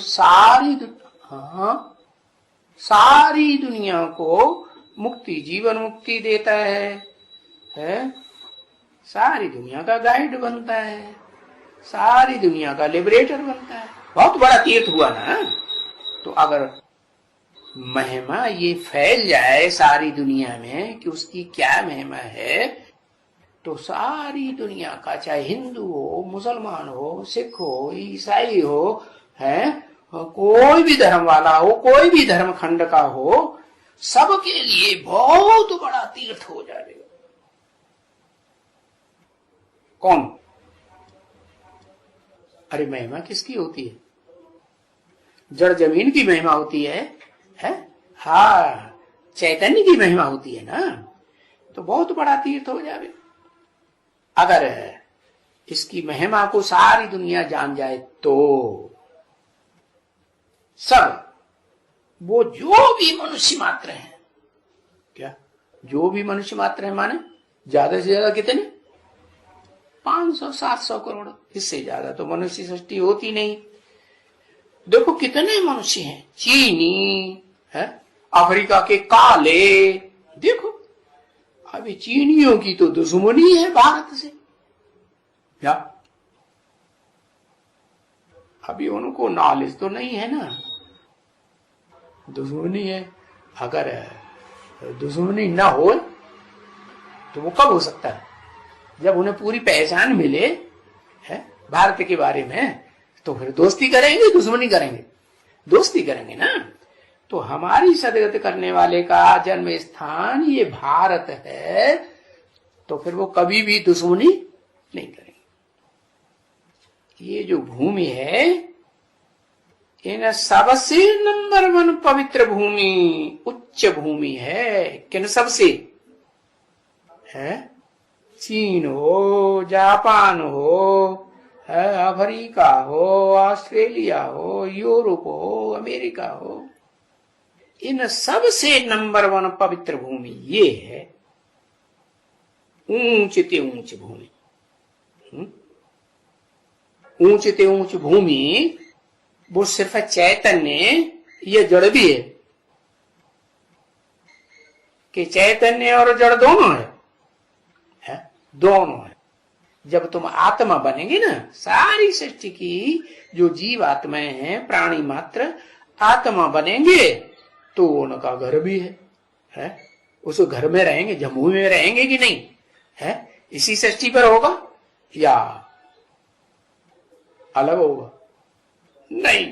सारी दुनिया को मुक्ति, जीवन मुक्ति देता है? सारी दुनिया का गाइड बनता है, सारी दुनिया का लिबरेटर बनता है। बहुत बड़ा तीर्थ हुआ ना। तो अगर महिमा ये फैल जाए सारी दुनिया में कि उसकी क्या महिमा है, तो सारी दुनिया का, चाहे हिंदू हो, मुसलमान हो, सिख हो, ईसाई हो, है कोई भी धर्म वाला हो, कोई भी धर्म खंड का हो, सबके लिए बहुत बड़ा तीर्थ हो जाएगा। कौन? अरे महिमा किसकी होती है? जड़ जमीन की महिमा होती है? हाँ, चैतन्य की महिमा होती है ना। तो बहुत बड़ा तीर्थ हो जाए। अगर इसकी महिमा को सारी दुनिया जान जाए तो सब, वो जो भी मनुष्य मात्र है, क्या जो भी मनुष्य मात्र है माने ज्यादा से ज्यादा कितने? 500-700 करोड़, इससे ज्यादा तो मनुष्य सृष्टि होती नहीं। देखो कितने मनुष्य हैं। चीनी है, अफ्रीका के काले, देखो अभी चीनियों की तो दुश्मनी है भारत से। क्या अभी उनको नॉलेज तो नहीं है ना, दुश्मनी है। अगर दुश्मनी ना हो तो वो कब हो सकता है? जब उन्हें पूरी पहचान मिले है भारत के बारे में, तो फिर दोस्ती करेंगे, दुश्मनी करेंगे? दोस्ती करेंगे ना। तो हमारी सदगत करने वाले का जन्म स्थान ये भारत है, तो फिर वो कभी भी दुश्मनी नहीं करेंगे। ये जो भूमि है इन सबसे नंबर 1 पवित्र भूमि उच्च भूमि है। किन सबसे है? चीन हो, जापान हो, अफ्रीका हो, ऑस्ट्रेलिया हो, यूरोप हो, अमेरिका हो, इन सबसे नंबर 1 पवित्र भूमि ये है ऊंचते ऊंच भूमि। ऊंचते ऊंच भूमि वो सिर्फ चैतन्य, ये जड़ भी कि चैतन्य और जड़ दोनों है? दोनों है। जब तुम आत्मा बनेंगे ना, सारी सृष्टि की जो जीव आत्माएं हैं, प्राणी मात्र आत्मा बनेंगे तो उनका घर भी है? उस घर में रहेंगे, जम्मू में रहेंगे कि नहीं है? इसी सृष्टि पर होगा या अलग होगा? नहीं,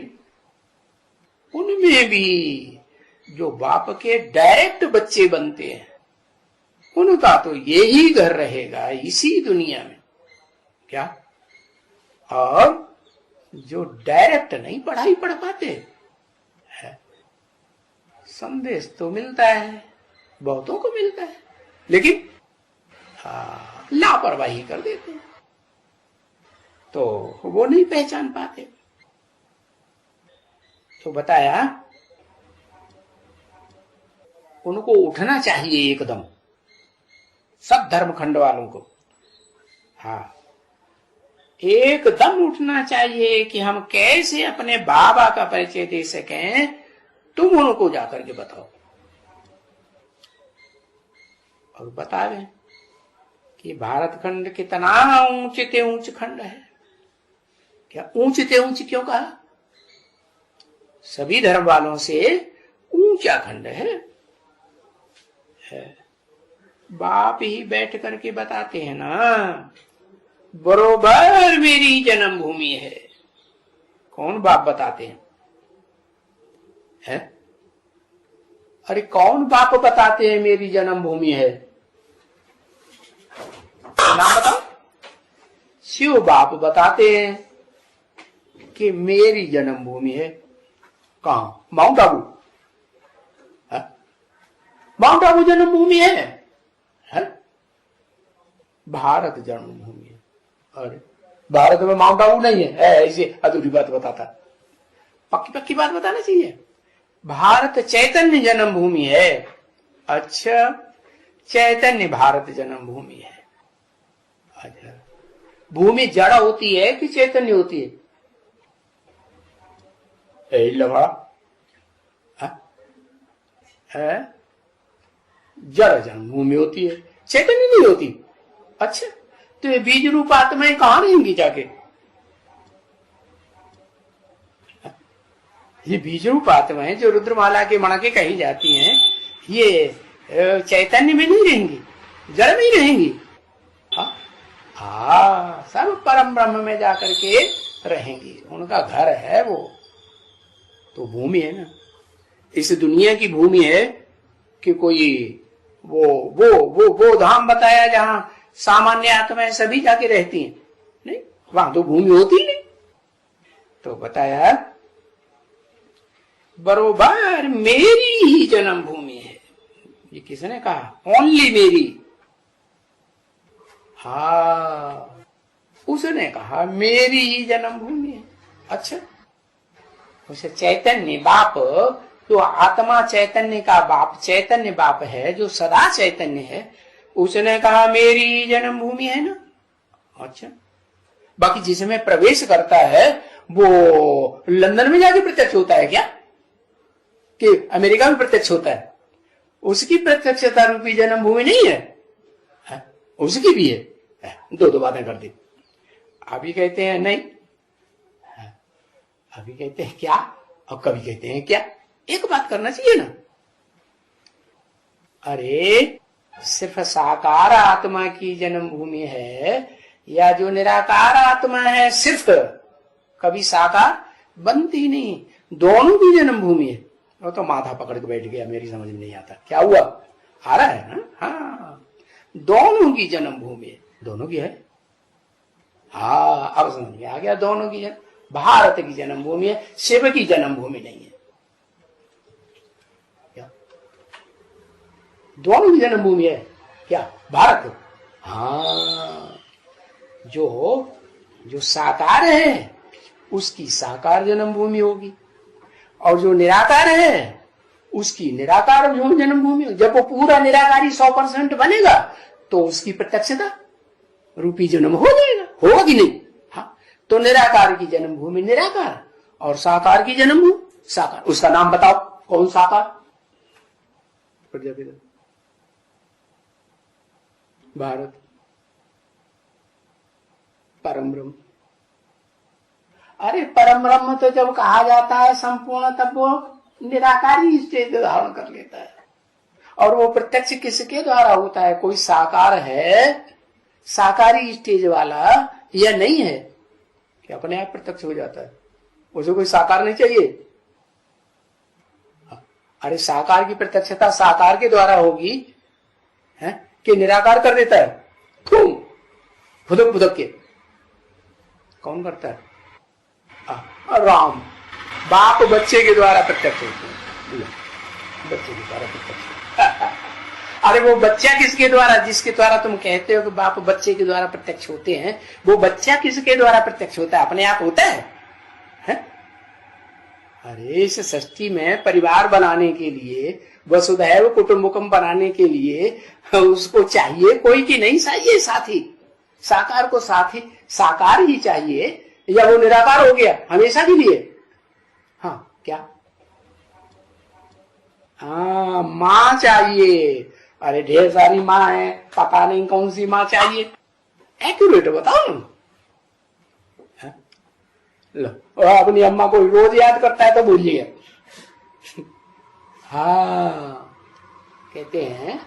उनमें भी जो बाप के डायरेक्ट बच्चे बनते हैं उनका तो यही घर रहेगा, इसी दुनिया में। क्या? और जो डायरेक्ट नहीं पढ़ाई पढ़ पाते है, संदेश तो मिलता है, बहुतों को मिलता है, लेकिन लापरवाही कर देते हैं, तो वो नहीं पहचान पाते। तो बताया उनको उठना चाहिए एकदम, सब धर्म खंड वालों को। हाँ, एकदम उठना चाहिए कि हम कैसे अपने बाबा का परिचय दे सकें। तुम उनको जाकर के बताओ और बतावे कि भारत खंड कितना ऊंचते ऊंच खंड है। क्या ऊंचते ऊंच क्यों कहा? सभी धर्म वालों से ऊंचा खंड है। बाप ही बैठ करके बताते हैं ना, बरोबर मेरी जन्मभूमि है। कौन बाप बताते हैं? अरे कौन बाप बताते हैं मेरी जन्मभूमि है? नाम बताओ। शिव बाप बताते हैं कि मेरी जन्मभूमि है। कहां? माउंट आबू। माउंट आबू जन्मभूमि है? भारत जन्मभूमि है। अरे भारत में माउंट आबू नहीं है, ऐसे अधूरी बात बताता। पक्की पक्की बात बताना चाहिए। भारत चैतन्य जन्मभूमि है। अच्छा, चैतन्य भारत जन्मभूमि है। अच्छा, भूमि जड़ होती है कि चैतन्य होती है? लवड़ा जड़ जन्मभूमि होती है, चैतन्य नहीं होती। अच्छा, तो ये बीज रूप आत्माएं कहां रहेंगी जाके? ये बीज रूप आत्माएं जो रुद्रमाला के मणके कही जाती हैं, ये चैतन्य में नहीं रहेंगी, जड़ में ही रहेंगी। हाँ, सब परम ब्रह्म में जाकर के रहेंगी, उनका घर है वो। तो भूमि है ना, इस दुनिया की भूमि है कि कोई वो धाम बताया जहां सामान्य आत्माएं सभी जाके रहती हैं? नहीं, वहां तो भूमि होती नहीं। तो बताया बरोबर मेरी ही जन्मभूमि है। ये किसने कहा? ओनली मेरी। हाँ, उसने कहा मेरी ही जन्मभूमि है। अच्छा, उसे चैतन्य बाप, जो आत्मा चैतन्य का बाप, चैतन्य बाप है, जो सदा चैतन्य है, उसने कहा मेरी जन्मभूमि है ना। अच्छा, बाकी जिसमें प्रवेश करता है वो लंदन में जाके प्रत्यक्ष होता है क्या? कि अमेरिका में प्रत्यक्ष होता है? उसकी प्रत्यक्षता रूपी जन्मभूमि नहीं है? उसकी भी है। दो बातें कर दी। अभी कहते हैं नहीं, अभी कहते हैं क्या, और कभी कहते हैं क्या। एक बात करना चाहिए ना। अरे सिर्फ साकार आत्मा की जन्मभूमि है या जो निराकार आत्मा है सिर्फ कभी साकार बनती ही नहीं? दोनों की जन्मभूमि है। वो तो माथा पकड़ के बैठ गया, मेरी समझ में नहीं आता क्या हुआ। आ रहा है ना? हाँ, दोनों की जन्मभूमि है। दोनों की है। हाँ, अब समझ में आ गया, दोनों की भारत की जन्मभूमि है, शिव की जन्मभूमि नहीं है। क्या दोनों की जन्मभूमि है क्या? भारत। हाँ, जो साकार है उसकी साकार जन्मभूमि होगी, और जो निराकार है उसकी निराकार जन्मभूमि होगी। जब वो पूरा निराकारी 100% बनेगा तो उसकी प्रत्यक्षता रूपी जन्म हो जाएगा, होगा कि नहीं? हाँ, तो निराकार की जन्मभूमि निराकार और साकार की जन्मभूमि साकार। उसका नाम बताओ, कौन साकार? प्रजापिता, भारत, परम ब्रह्म। अरे परम ब्रह्म तो जब कहा जाता है संपूर्ण, तब वो निराकारी स्टेज धारण कर लेता है। और वो प्रत्यक्ष किसके द्वारा होता है? कोई साकार है, साकारी स्टेज वाला, या नहीं है कि अपने आप प्रत्यक्ष हो जाता है? उसे कोई साकार नहीं चाहिए। अरे साकार की प्रत्यक्षता साकार के द्वारा होगी है कि निराकार कर देता है? फुदक फुदक के कौन करता है? राम। बाप बच्चे के द्वारा प्रत्यक्ष होते हैं, बच्चे के द्वारा प्रत्यक्ष। अरे वो बच्चा किसके द्वारा, जिसके द्वारा तुम कहते हो कि बाप बच्चे के द्वारा प्रत्यक्ष होते हैं, वो बच्चा किसके द्वारा प्रत्यक्ष होता है? अपने आप होता है? अरे इस सृष्टि में परिवार बनाने के लिए, वसुधैव कुटुंबकम बनाने के लिए उसको चाहिए कोई कि नहीं चाहिए साथी? साकार को साथी साकार ही चाहिए, या वो निराकार हो गया हमेशा के लिए? हाँ, क्या? हाँ, माँ चाहिए। अरे ढेर सारी माँ है, पता नहीं कौन सी माँ चाहिए, एक्यूरेट बताओ ना। लो, अपनी अम्मा को रोज याद करता है तो भूलिए। हाँ, कहते हैं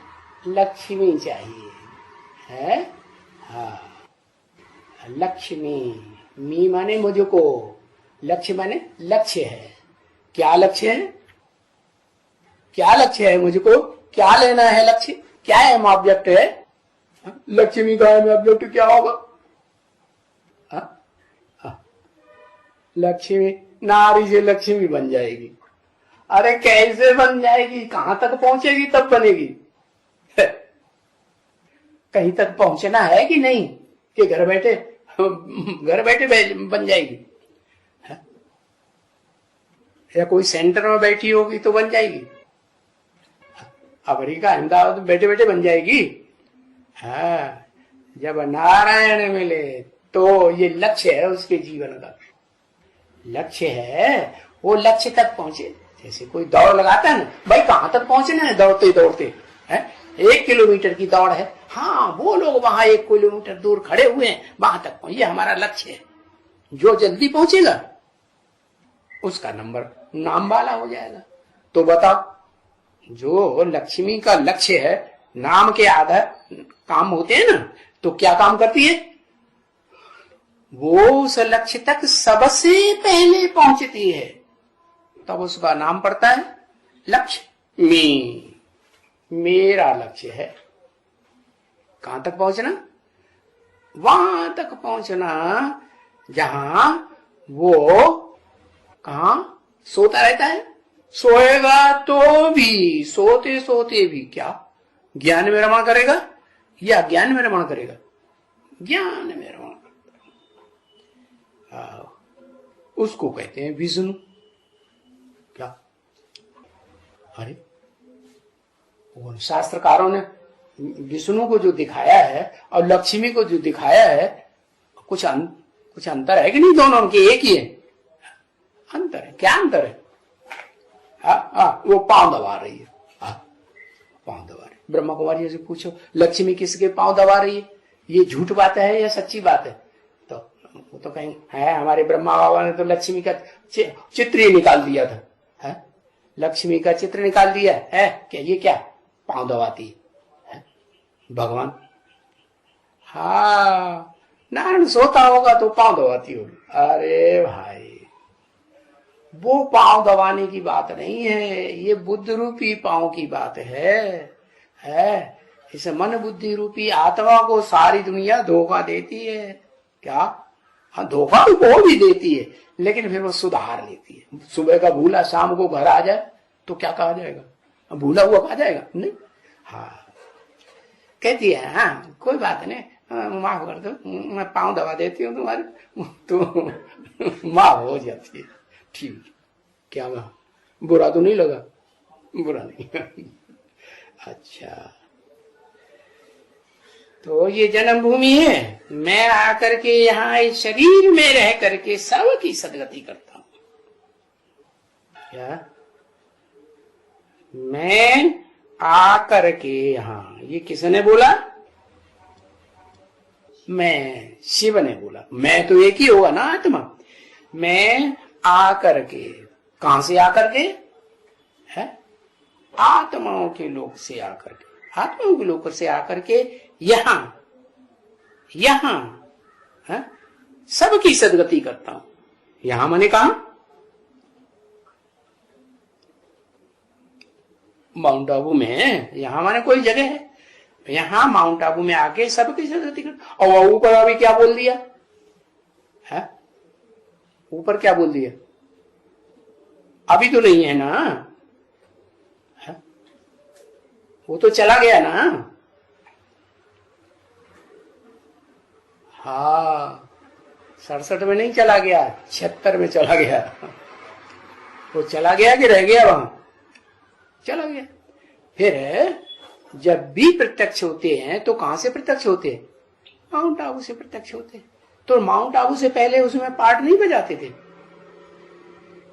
लक्ष्मी चाहिए है। हाँ, लक्ष्मी, मी माने मुझको, लक्ष्य माने लक्ष्य है। क्या लक्ष्य है? क्या लक्ष्य है? मुझको क्या लेना है? लक्ष्य क्या है? ऑब्जेक्ट है। लक्ष्मी का ऑब्जेक्ट क्या होगा? लक्ष्मी, नारी से लक्ष्मी बन जाएगी। अरे कैसे बन जाएगी? कहां तक पहुंचेगी तब बनेगी? कहीं तक पहुंचना है कि नहीं कि घर बैठे बन जाएगी? या कोई सेंटर में बैठी होगी तो बन जाएगी? अमेरिका अहमदाबाद बैठे बैठे बन जाएगी? हाँ, जब नारायण मिले तो ये लक्ष्य है उसके जीवन का। लक्ष्य है, वो लक्ष्य तक पहुंचे। जैसे कोई दौड़ लगाता है ना, भाई कहां तक पहुंचना है दौड़ते दौड़ते है? 1 किलोमीटर की दौड़ है, हाँ वो लोग वहां 1 किलोमीटर दूर खड़े हुए हैं, वहां तक पहुंचे, हमारा लक्ष्य है। जो जल्दी पहुंचेगा उसका नंबर नाम वाला हो जाएगा। तो बताओ, जो लक्ष्मी का लक्ष्य है, नाम के आधार काम होते हैं ना, तो क्या काम करती है? वो उस लक्ष्य तक सबसे पहले पहुंचती है, तब उसका नाम पड़ता है लक्ष्मी। मेरा लक्ष्य है कहां तक पहुंचना? वहां तक पहुंचना जहां वो कहां सोता रहता है। सोएगा तो भी, सोते सोते भी क्या ज्ञान में रमण करेगा या ज्ञान में रमण करेगा? ज्ञान में रमण करता। उसको कहते हैं विष्णु। क्या? अरे उन शास्त्रकारों ने विष्णु को जो दिखाया है और लक्ष्मी को जो दिखाया है, कुछ अंतर है कि नहीं? दोनों के एक ही है? अंतर है। क्या अंतर है? वो पांव दबा रही है। पांव दबा रही। ब्रह्मा कुमारी से पूछो लक्ष्मी किसके पांव दबा रही है, ये झूठ बात है या सच्ची बात है? तो वो तो कहीं है, हमारे ब्रह्मा बाबा ने तो लक्ष्मी का चित्र ही निकाल दिया था है? लक्ष्मी का चित्र निकाल दिया है क्या? ये क्या पांव दबाती है? भगवान, हाँ नारायण सोता होगा तो पांव दबाती होगी। अरे भाई, वो पांव दबाने की बात नहीं है, ये बुद्ध रूपी पांव की बात है। इस मन बुद्धि रूपी आत्मा को सारी दुनिया धोखा देती है। क्या? हाँ, धोखा वो भी देती है, लेकिन फिर वो सुधार लेती है। सुबह का भूला शाम को घर आ जाए तो क्या कहा जाएगा? भूला हुआ कहा जाएगा? नहीं। हाँ, कहती है हाँ कोई बात नहीं, माफ कर दो, मैं पाँव दबा देती हूँ तुम्हारे, तो माफ हो जाती है। ठीक, क्या बुरा तो नहीं लगा? बुरा नहीं। अच्छा, तो ये जन्मभूमि है, मैं आकर के यहाँ इस शरीर में रह करके सबकी सदगति करता हूं। क्या? मैं आकर के यहाँ, ये किसने बोला? मैं, शिव ने बोला। मैं तो एक ही होगा ना, आत्मा। मैं आकर के, कहां से आकर के है? आत्माओं के लोक से आकर के, आत्माओं के लोक से आकर के यहां सबकी सदगति करता हूं। यहां मैंने कहा माउंट आबू में, यहां माने कोई जगह है, यहां माउंट आबू में आके सबकी सदगति करता। और ऊपर अभी क्या बोल दिया है? ऊपर क्या बोल दिया? अभी तो नहीं है ना, है? वो तो चला गया ना। हाँ, 67 में नहीं चला गया, 76 में चला गया। वो चला गया कि रह गया? वहां चला गया। फिर जब भी प्रत्यक्ष होते हैं तो कहां से प्रत्यक्ष होते हैं? माउंट आबू से प्रत्यक्ष होते हैं। तो माउंट आबू से पहले उसमें पार्ट नहीं बजाते थे?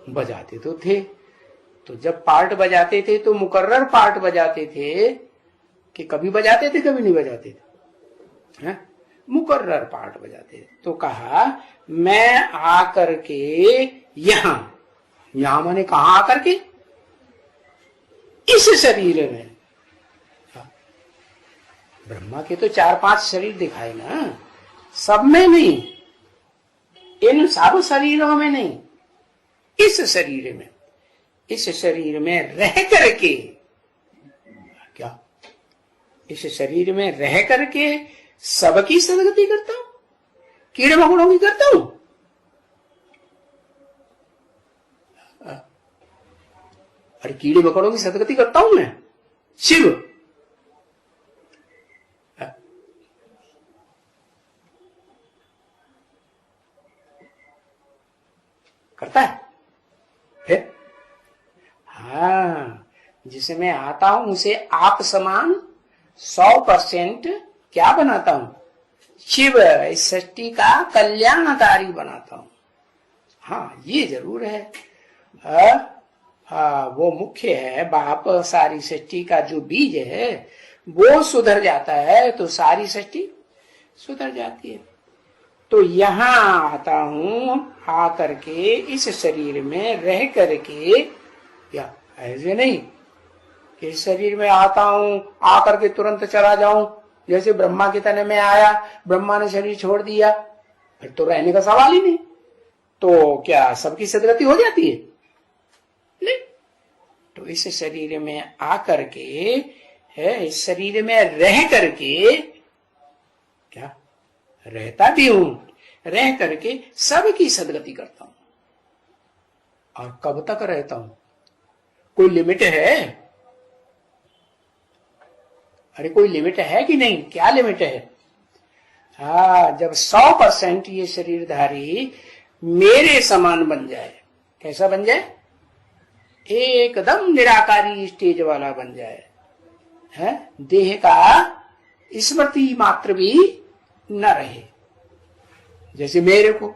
बजाते तो थे। तो जब पार्ट बजाते थे तो मुकर्रर पार्ट बजाते थे कि कभी बजाते थे कभी नहीं बजाते थे? है? मुकर्रर पार्ट बजाते थे। तो कहा मैं आकर के यहां माने कहा आकर के? इस शरीर में। ब्रह्मा के तो 4-5 शरीर दिखाए ना, सब में नहीं, इन सब शरीरों में नहीं, इस शरीर में, इस शरीर में रह करके, क्या इस शरीर में रह करके सबकी सदगति करता हूं, कीड़े मकोड़ों की करता हूं। अरे कीड़े मकोड़ों की सदगति करता हूं मैं, शिव। करता है फिर? हाँ, जिसे मैं आता हूं उसे आप समान 100% क्या बनाता हूं? शिव, इस सृष्टि का कल्याणकारी बनाता हूं। हाँ, ये जरूर है। वो मुख्य है। बाप सारी सृष्टि का जो बीज है वो सुधर जाता है तो सारी सृष्टि सुधर जाती है। तो यहां आता हूं, आकर के इस शरीर में रह करके, या ऐसे नहीं इस शरीर में आता हूं आकर के तुरंत चला जाऊं, जैसे ब्रह्मा के तने में आया, ब्रह्मा ने शरीर छोड़ दिया, फिर तो रहने का सवाल ही नहीं। तो क्या सबकी सदगति हो जाती है? नहीं। तो इस शरीर में आकर के है, इस शरीर में रह करके, क्या रहता भी हूं, रह करके सबकी सदगति करता हूं। और कब तक रहता हूं? कोई लिमिट है? अरे कोई लिमिट है कि नहीं? क्या लिमिट है? हाँ, जब 100% ये शरीरधारी मेरे समान बन जाए। कैसा बन जाए? एकदम निराकारी स्टेज वाला बन जाए, है? देह का स्मृति मात्र भी न रहे। जैसे मेरे को,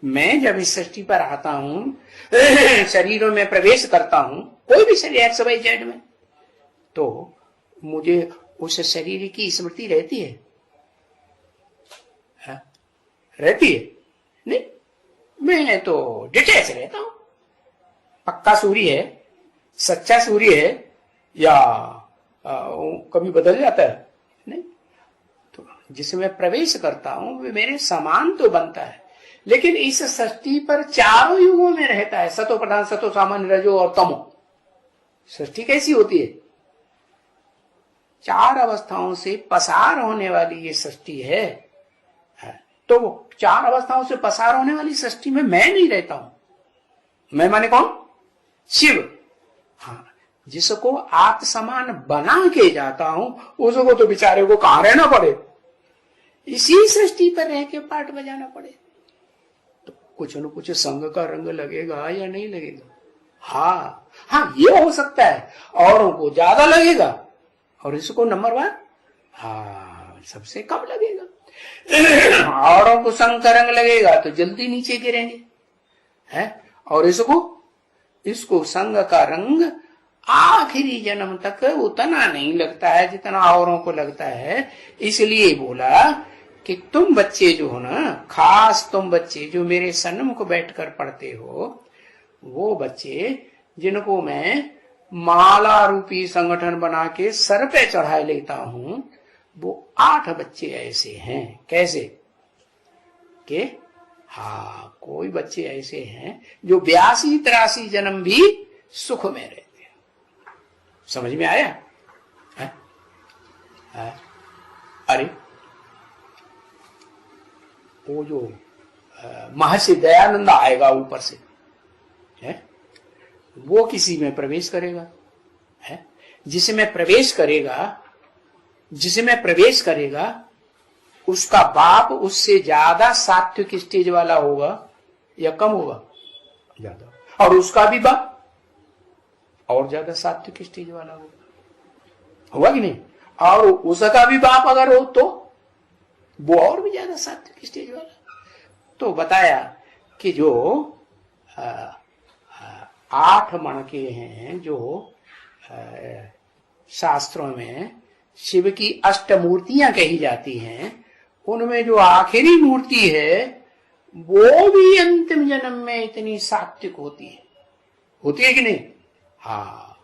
मैं जब इस सृष्टि पर आता हूं, शरीरों में प्रवेश करता हूं, कोई भी शरीर XYZ में, तो मुझे उस शरीर की स्मृति रहती है? रहती है? नहीं, मैं तो डिटेच रहता हूं। पक्का सूर्य है, सच्चा सूर्य है, या कभी बदल जाता है? नहीं। तो जिसमें प्रवेश करता हूं वे मेरे समान तो बनता है, लेकिन इस सृष्टि पर चारों युगों में रहता है। सतो प्रधान, सतो सामान्य, रजो और तमो। सृष्टि कैसी होती है? 4 अवस्थाओं से पसार होने वाली ये सृष्टि है। तो चार अवस्थाओं से पसार होने वाली सृष्टि में मैं नहीं रहता हूं। मैं माने कौन? शिव। हाँ, जिसको आप समान बना के जाता हूं, उसको तो बेचारे को कहां रहना पड़े, इसी सृष्टि पर रह के पाठ बजाना पड़े। तो कुछ न कुछ संग का रंग लगेगा या नहीं लगेगा? हाँ हाँ, ये हो सकता है औरों को ज्यादा लगेगा और इसको नंबर 1 हाँ सबसे कम लगेगा। औरों को संग का रंग लगेगा तो जल्दी नीचे गिरेंगे, है, और इसको संग का रंग आखिरी जन्म तक उतना नहीं लगता है जितना औरों को लगता है। इसलिए बोला कि तुम बच्चे जो हो ना, खास तुम बच्चे जो मेरे सन्मुख बैठकर पढ़ते हो, वो बच्चे जिनको मैं माला रूपी संगठन बना के सर पे चढ़ाए लेता हूं, वो 8 बच्चे ऐसे हैं। कैसे के? हाँ, कोई बच्चे ऐसे हैं जो 82-83 जन्म भी सुख में रहते हैं। समझ में आया? है? है? अरे वो जो महर्षि दयानंद आएगा ऊपर से, है, वो किसी में प्रवेश करेगा, है, जिसमें प्रवेश करेगा उसका बाप उससे ज्यादा सात्विक स्टेज वाला होगा या कम होगा? ज्यादा। और उसका भी बाप और ज्यादा सात्विक स्टेज वाला होगा कि नहीं? और उसका भी बाप अगर हो तो वो और भी ज्यादा सात्विक स्टेज वाला। तो बताया कि जो 8 मणके हैं जो शास्त्रों में शिव की 8 मूर्तियां कही जाती हैं, उनमें जो आखिरी मूर्ति है वो भी अंतिम जन्म में इतनी सात्विक होती है कि नहीं? हाँ,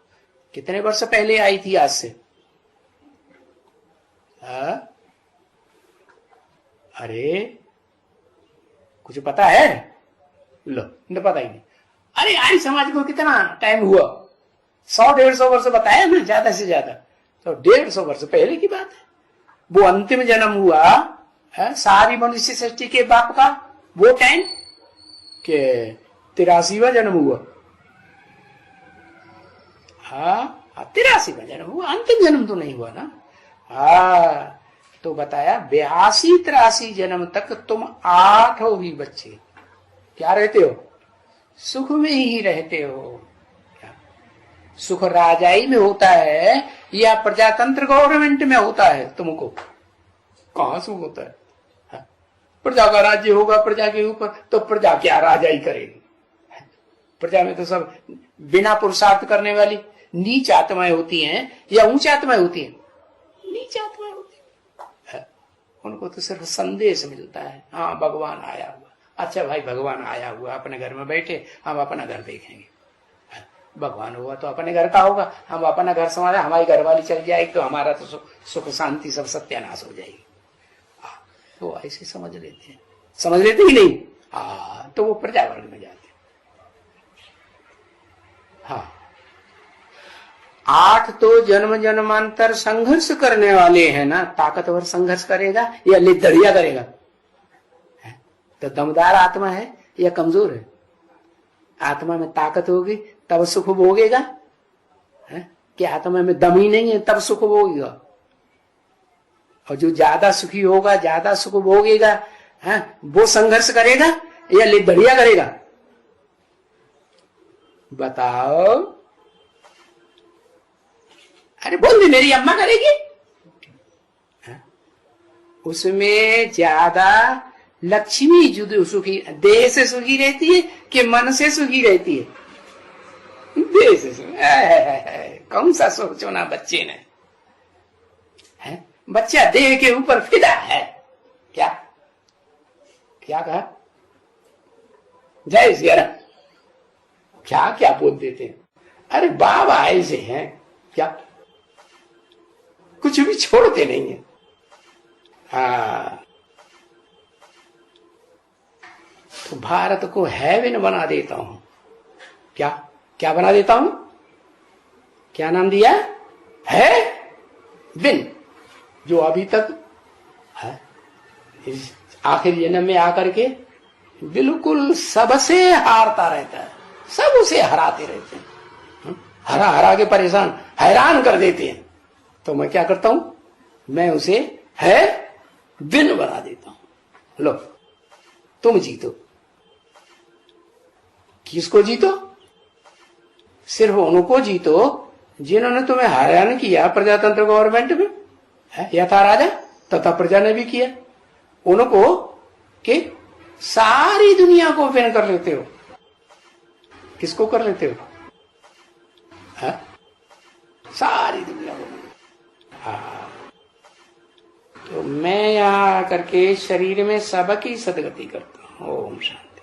कितने वर्ष पहले आई थी आज से? अरे कुछ पता है? लो, न पता ही नहीं। अरे आर्य समाज को कितना टाइम हुआ? 100-150 वर्ष बताया ना, ज्यादा से ज्यादा तो 150 वर्ष पहले की बात है। वो अंतिम जन्म हुआ है सारी मनुष्य सृष्टि के बाप का, वो टाइम के 83वां जन्म हुआ। हाँ, 83वां जन्म हुआ, अंतिम जन्म तो नहीं हुआ ना। हाँ, तो बताया 82-83 जन्म तक तुम 8 ही बच्चे क्या रहते हो? सुख में ही रहते हो। सुख राजाई में होता है या प्रजातंत्र गवर्नमेंट में होता है? तुमको कहां सुख होता है? प्रजा का राज्य होगा प्रजा के ऊपर, तो प्रजा क्या राजाई करेगी? प्रजा में तो सब बिना पुरुषार्थ करने वाली नीच आत्माएं होती हैं या ऊंच आत्माएं होती हैं? नीच आत्माएं होती हैं। उनको तो सिर्फ संदेश मिलता है, हाँ भगवान आया हुआ। अच्छा भाई, भगवान आया हुआ, अपने घर में बैठे, हम अपना घर देखेंगे। भगवान हुआ तो अपने घर का होगा, हम अपना घर संभाले, हमारी घरवाली चल जाएगी तो हमारा तो सुख शांति सब सत्यानाश हो जाएगी। तो ऐसे समझ लेते ही नहीं। तो वो प्रजा वर्ग में जाते। हाँ, 8 तो जन्म जन्मांतर संघर्ष करने वाले हैं ना। ताकतवर संघर्ष करेगा या लिद्धड़िया करेगा? तो दमदार आत्मा है या कमजोर है? आत्मा में ताकत होगी तब सुख भोगेगा, क्या आत्मा में दम ही नहीं है तब सुख भोगेगा? और जो ज्यादा सुखी होगा, ज्यादा सुख भोगेगा, वो संघर्ष करेगा या लिद्धड़िया करेगा? बताओ। अरे बोल दे, मेरी अम्मा करेगी। उसमें ज्यादा लक्ष्मी जुदी सुखी, देह से सुखी रहती है कि मन से सुखी रहती है? देह से सुखी। कौन सा सोचो ना बच्चे ने, है? बच्चा देह के ऊपर फिदा है। क्या क्या कहा? जय सिया राम। क्या क्या बोल देते हैं? अरे बाबा ऐसे हैं क्या, कुछ भी छोड़ते नहीं है। हाँ, तो भारत को हेवन बना देता हूं। क्या क्या बना देता हूं? क्या नाम दिया है? विन, जो अभी तक है आखिर जन्म में आकर के बिल्कुल सबसे हारता रहता है, सब उसे हराते रहते हैं, हरा हरा के परेशान हैरान कर देते हैं। तो मैं क्या करता हूं, मैं उसे है बिन बना देता हूं। लो तुम जीतो। किसको जीतो? सिर्फ उनको जीतो जिन्होंने तुम्हें हैरान किया प्रजातंत्र गवर्नमेंट में, यथा राजा तथा प्रजा ने भी किया। उनको कि सारी दुनिया को विन कर लेते हो। किसको कर लेते हो? है? सारी दुनिया को। हाँ, तो मैं यहां आकर के शरीर में सबकी सदगति करता हूं। ओम शांति।